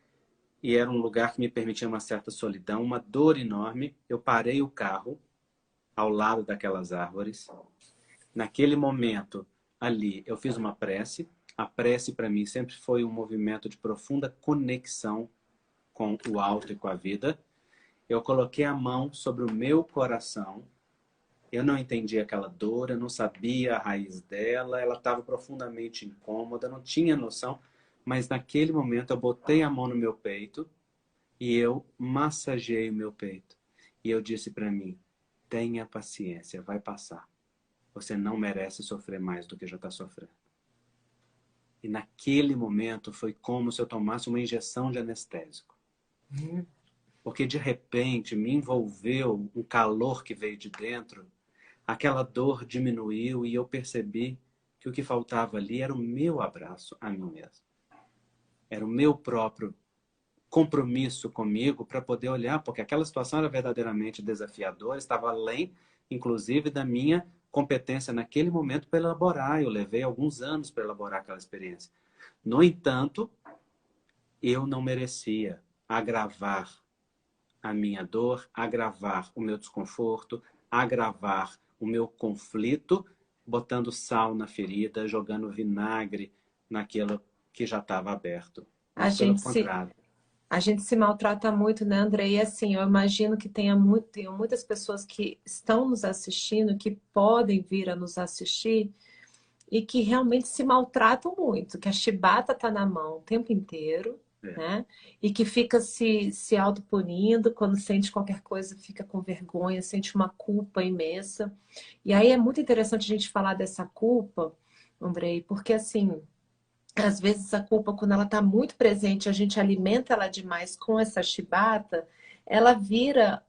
e era um lugar que me permitia uma certa solidão, uma dor enorme. Eu parei o carro ao lado daquelas árvores. Naquele momento, ali, eu fiz uma prece. A prece, para mim, sempre foi um movimento de profunda conexão com o alto e com a vida. Eu coloquei a mão sobre o meu coração. Eu não entendia aquela dor, eu não sabia a raiz dela, ela estava profundamente incômoda, não tinha noção. Mas naquele momento, eu botei a mão no meu peito e eu massageei o meu peito. E eu disse para mim: tenha paciência, vai passar. Você não merece sofrer mais do que já está sofrendo. E naquele momento foi como se eu tomasse uma injeção de anestésico. Porque de repente me envolveu um calor que veio de dentro, aquela dor diminuiu e eu percebi que o que faltava ali era o meu abraço a mim mesmo. Era o meu próprio compromisso comigo para poder olhar, porque aquela situação era verdadeiramente desafiadora, estava além, inclusive, da minha competência naquele momento para elaborar. Eu levei alguns anos para elaborar aquela experiência. No entanto, eu não merecia agravar a minha dor, agravar o meu desconforto, agravar o meu conflito, botando sal na ferida, jogando vinagre naquilo que já estava aberto. A Muito pelo gente se, contrário. a gente se maltrata muito, né, André? E assim, eu imagino que tenham muitas pessoas que estão nos assistindo, que podem vir a nos assistir e que realmente se maltratam muito, que a chibata tá na mão o tempo inteiro, É. né? E que fica se autopunindo, quando sente qualquer coisa, fica com vergonha, sente uma culpa imensa. E aí é muito interessante a gente falar dessa culpa, Andrei, porque assim, às vezes a culpa, quando ela está muito presente, a gente alimenta ela demais com essa chibata, ela vira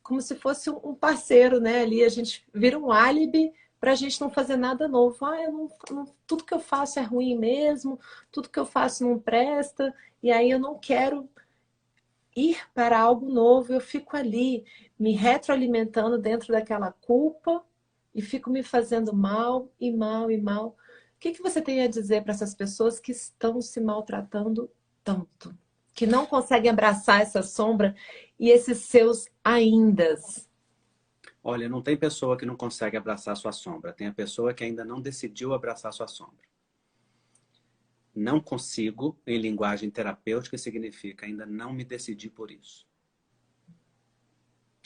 como se fosse um parceiro, né? Ali a gente vira um álibi para a gente não fazer nada novo. Ah, tudo que eu faço é ruim mesmo, tudo que eu faço não presta, e aí eu não quero ir para algo novo, eu fico ali me retroalimentando dentro daquela culpa e fico me fazendo mal e mal e mal. O que que você tem a dizer para essas pessoas que estão se maltratando tanto, que não conseguem abraçar essa sombra e esses seus aindas? Olha, não tem pessoa que não consegue abraçar sua sombra. Tem a pessoa que ainda não decidiu abraçar sua sombra. Não consigo, em linguagem terapêutica, significa ainda não me decidi por isso.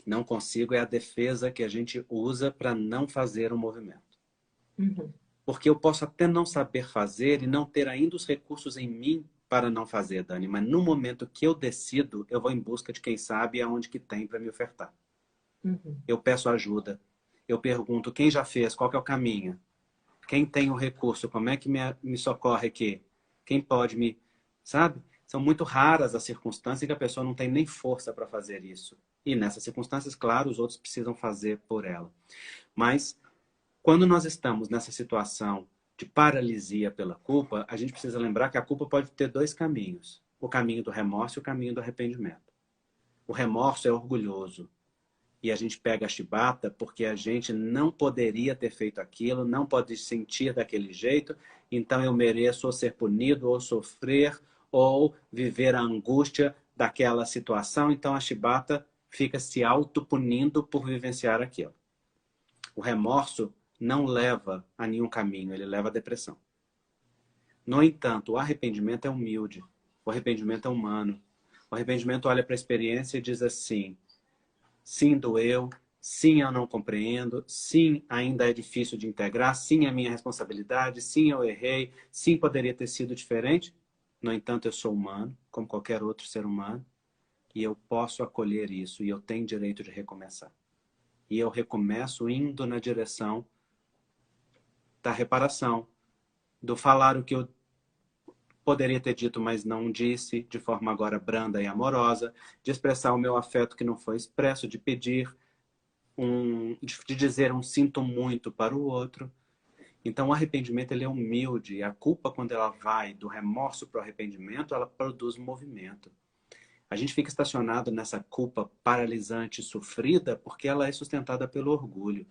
Não consigo é a defesa que a gente usa para não fazer o movimento. Uhum, Porque eu posso até não saber fazer e não ter ainda os recursos em mim para não fazer, Dani, mas no momento que eu decido, eu vou em busca de quem sabe aonde que tem para me ofertar. uhum. Eu peço ajuda. Eu pergunto quem já fez, qual que é o caminho. Quem tem o recurso, como é que me socorre aqui? Quem pode me... Sabe? São muito raras as circunstâncias em que a pessoa não tem nem força para fazer isso. E nessas circunstâncias, claro, os outros precisam fazer por ela. Mas quando nós estamos nessa situação de paralisia pela culpa, a gente precisa lembrar que a culpa pode ter dois caminhos. o caminho do remorso e o caminho do arrependimento. O remorso é orgulhoso. E a gente pega a chibata porque a gente não poderia ter feito aquilo, não pode sentir daquele jeito, então eu mereço ou ser punido, ou sofrer, ou viver a angústia daquela situação. Então a chibata fica se autopunindo por vivenciar aquilo. O remorso não leva a nenhum caminho, ele leva à depressão. No entanto, o arrependimento é humilde, o arrependimento é humano. O arrependimento olha para a experiência e diz assim: sim, doeu, sim, eu não compreendo, sim, ainda é difícil de integrar, sim, é minha responsabilidade, sim, eu errei, sim, poderia ter sido diferente. No entanto, eu sou humano, como qualquer outro ser humano, e eu posso acolher isso, e eu tenho direito de recomeçar. E eu recomeço indo na direção da reparação, do falar o que eu poderia ter dito, mas não disse, de forma agora branda e amorosa, de expressar o meu afeto que não foi expresso, de pedir, de dizer um sinto muito para o outro. Então o arrependimento ele é humilde, e a culpa, quando ela vai do remorso para o arrependimento, ela produz movimento. A gente fica estacionado nessa culpa paralisante, sofrida, porque ela é sustentada pelo orgulho.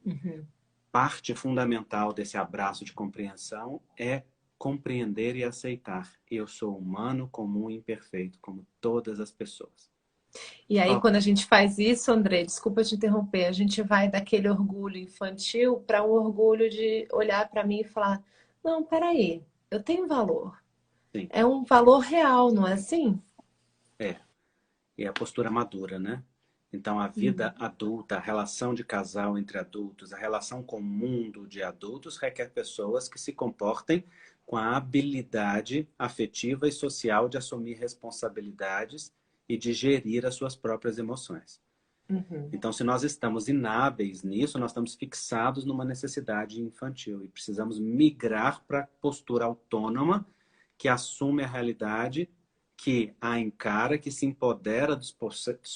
Uhum. Parte fundamental desse abraço de compreensão é compreender e aceitar. Eu sou humano, comum e imperfeito, como todas as pessoas. E aí, Oh, quando a gente faz isso, André, desculpa te interromper, a gente vai daquele orgulho infantil para um orgulho de olhar para mim e falar: não, peraí, eu tenho valor. sim, É um valor real, não é assim? é. E a postura madura, né? Então, a vida adulta, a relação de casal entre adultos, a relação com o mundo de adultos requer pessoas que se comportem com a habilidade afetiva e social de assumir responsabilidades e de gerir as suas próprias emoções. Uhum. Então, se nós estamos inábeis nisso, nós estamos fixados numa necessidade infantil e precisamos migrar para a postura autônoma que assume a realidade, que a encara, que se empodera dos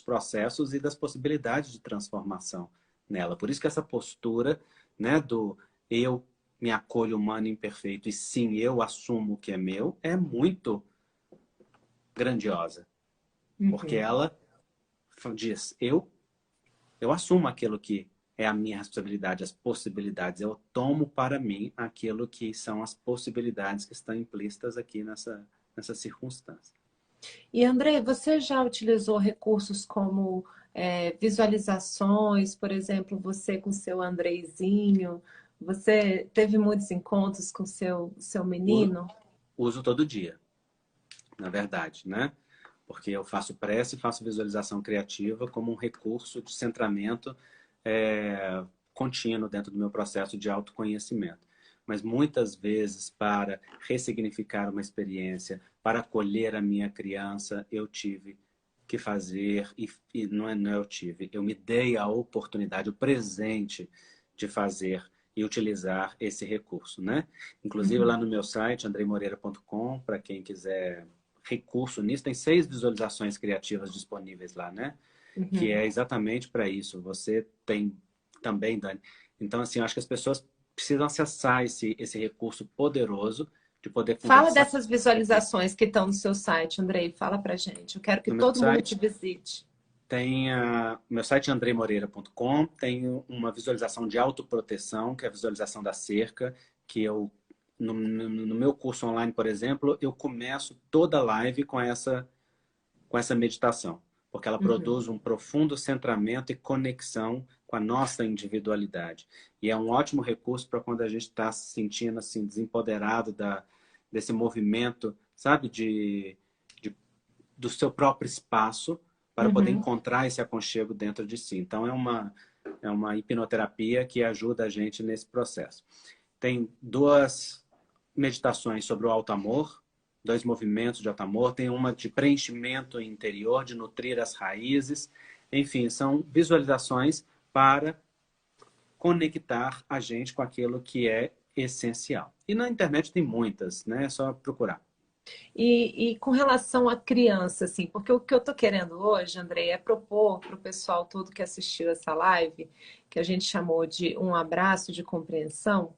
processos e das possibilidades de transformação nela. Por isso que essa postura, né, do eu me acolho humano imperfeito e sim, eu assumo o que é meu, é muito grandiosa. Porque Uhum. ela diz, eu assumo aquilo que é a minha responsabilidade, as possibilidades. Eu tomo para mim aquilo que são as possibilidades que estão implícitas aqui nessa circunstância. E André, você já utilizou recursos como visualizações, por exemplo, você com seu Andreizinho, você teve muitos encontros com seu menino? Uso todo dia, na verdade, né? Porque eu faço prece e faço visualização criativa como um recurso de centramento contínuo dentro do meu processo de autoconhecimento. Mas muitas vezes, para ressignificar uma experiência, para acolher a minha criança, eu tive que fazer, e não eu tive, eu me dei a oportunidade, o presente de fazer e utilizar esse recurso, né? Inclusive lá Uhum, no meu site, andreimoreira.com, para quem quiser recurso nisso, tem 6 visualizações criativas disponíveis lá, né? Que uhum. é exatamente para isso. Você tem também, Dani. Então, assim, eu acho que as pessoas precisam acessar esse recurso poderoso de poder Fala conversar dessas aqui. visualizações que estão no seu site, Andrei. Fala pra gente. Eu quero que No meu todo mundo te site visite. tem meu site é andreimoreira.com, tem uma visualização de autoproteção, que é a visualização da cerca, que eu no meu curso online, por exemplo, eu começo toda live com essa meditação, porque ela Uhum. produz um profundo centramento e conexão com a nossa individualidade. E é um ótimo recurso para quando a gente está se sentindo assim desempoderado desse movimento, sabe, do seu próprio espaço para poder Uhum. encontrar esse aconchego dentro de si. Então é uma hipnoterapia que ajuda a gente nesse processo. Tem 2 meditações sobre o alto amor, 2 movimentos de alto amor, tem uma de preenchimento interior, de nutrir as raízes. Enfim, são visualizações para conectar a gente com aquilo que é essencial. E na internet tem muitas, né? É só procurar. E com relação à criança, assim, porque o que eu tô querendo hoje, Andrei, é propor para o pessoal todo que assistiu essa live, que a gente chamou de um abraço de compreensão,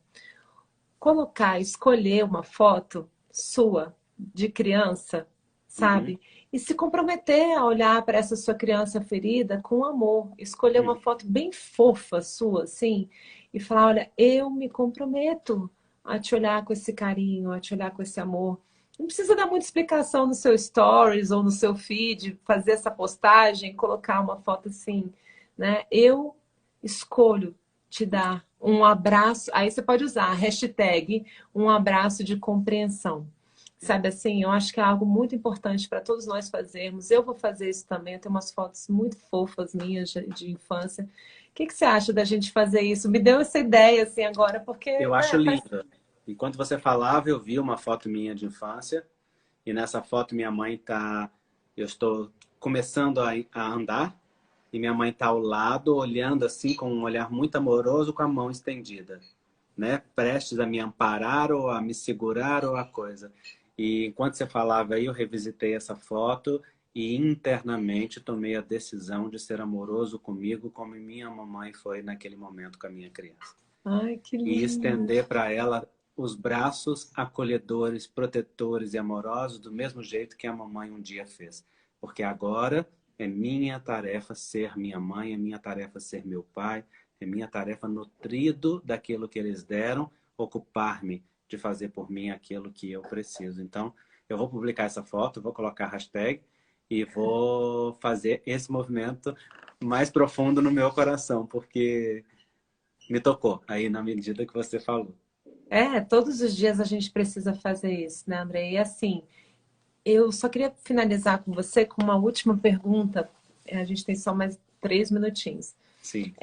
colocar, escolher uma foto sua de criança, Uhum. sabe? E se comprometer a olhar para essa sua criança ferida com amor. Escolher uma Uhum. foto bem fofa sua, assim, e falar: olha, eu me comprometo a te olhar com esse carinho, a te olhar com esse amor. Não precisa dar muita explicação no seu stories ou no seu feed, fazer essa postagem, colocar uma foto assim, né? Eu escolho te dar um abraço. Aí você pode usar a hashtag um abraço de compreensão. Sabe assim, eu acho que é algo muito importante para todos nós fazermos. Eu vou fazer isso também. Eu tenho umas fotos muito fofas minhas de infância. O que você acha da gente fazer isso? Me deu essa ideia assim agora, porque, Eu acho né, faz... lindo. Enquanto você falava, eu vi uma foto minha de infância. E nessa foto minha mãe tá... Eu estou começando a andar. E minha mãe tá ao lado, olhando assim com um olhar muito amoroso, com a mão estendida, né? Prestes a me amparar ou a me segurar ou a coisa. E enquanto você falava aí, eu revisitei essa foto e internamente tomei a decisão de ser amoroso comigo, como minha mamãe foi naquele momento com a minha criança. Ai, que E lindo. estender para ela os braços acolhedores, protetores e amorosos, do mesmo jeito que a mamãe um dia fez. Porque agora é minha tarefa ser minha mãe, é minha tarefa ser meu pai, é minha tarefa, nutrido daquilo que eles deram, ocupar-me de fazer por mim aquilo que eu preciso. Então, eu vou publicar essa foto, vou colocar a hashtag e vou fazer esse movimento mais profundo no meu coração, porque me tocou aí na medida que você falou. É, todos os dias a gente precisa fazer isso, né, André? E assim, eu só queria finalizar com você com uma última pergunta. A gente tem só mais 3 minutinhos. Sim.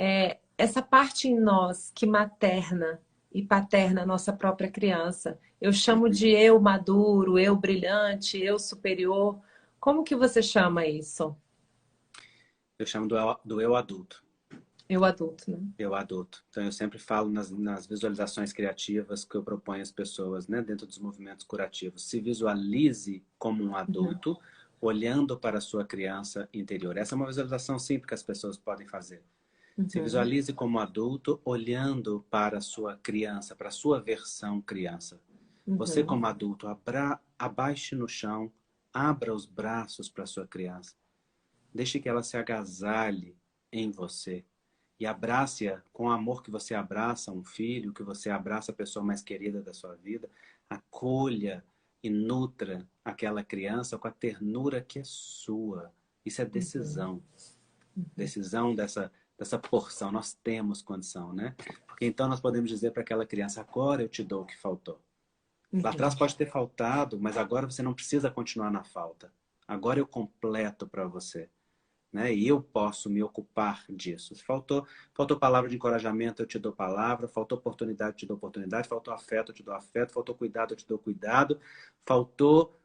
Essa parte em nós que materna e paterna a nossa própria criança, eu chamo Uhum. de eu maduro, eu brilhante, eu superior. Como que você chama isso? Eu chamo do eu adulto. Eu adulto, né? Eu adulto. Então, eu sempre falo nas visualizações criativas que eu proponho às pessoas, né, dentro dos movimentos curativos. Se visualize como um Uhum, adulto, olhando para a sua criança interior. Essa é uma visualização simples que as pessoas podem fazer. Se uhum, visualize como adulto, olhando para a sua criança, para a sua versão criança. Você, uhum, como adulto, abaixe no chão, abra os braços para a sua criança. Deixe que ela se agasalhe em você. E abrace-a com o amor que você abraça um filho, que você abraça a pessoa mais querida da sua vida. Acolha e nutra aquela criança com a ternura que é sua. Isso é uhum, decisão. Decisão dessa porção. Nós temos condição, né? Porque então nós podemos dizer para aquela criança: agora eu te dou o que faltou. Lá atrás uhum. pode ter faltado, mas agora você não precisa continuar na falta. Agora eu completo para você, né? E eu posso me ocupar disso. Se faltou palavra de encorajamento, eu te dou palavra. Faltou oportunidade, eu te dou oportunidade. Faltou afeto, eu te dou afeto. Faltou cuidado, eu te dou cuidado. Faltou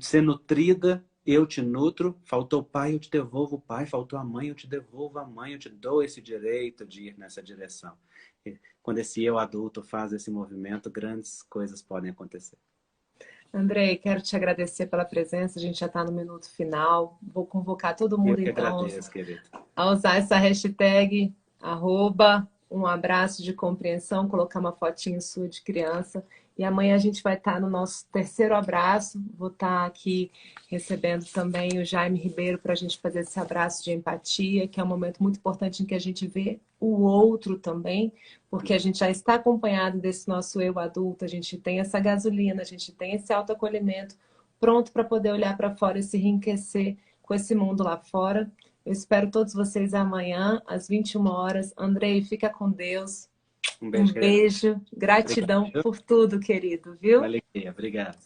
ser nutrida, eu te nutro. Faltou pai, eu te devolvo o pai. Faltou a mãe, eu te devolvo a mãe. Eu te dou esse direito de ir nessa direção. E quando esse eu adulto faz esse movimento, grandes coisas podem acontecer. Andrei, quero te agradecer pela presença. A gente já está no minuto final. Vou convocar todo Eu mundo, que então, agradeço, querido. a usar essa hashtag, arroba, um abraço de compreensão, colocar uma fotinho sua de criança. E amanhã a gente vai estar no nosso terceiro abraço. Vou estar aqui recebendo também o Jaime Ribeiro para a gente fazer esse abraço de empatia, que é um momento muito importante em que a gente vê o outro também, porque a gente já está acompanhado desse nosso eu adulto, a gente tem essa gasolina, a gente tem esse autoacolhimento pronto para poder olhar para fora e se enriquecer com esse mundo lá fora. Eu espero todos vocês amanhã, às 21 horas. Andrei, fica com Deus. Um Um beijo, querida. beijo. Obrigado, Gratidão viu? por tudo, querido, Uma viu? alegria. Obrigado.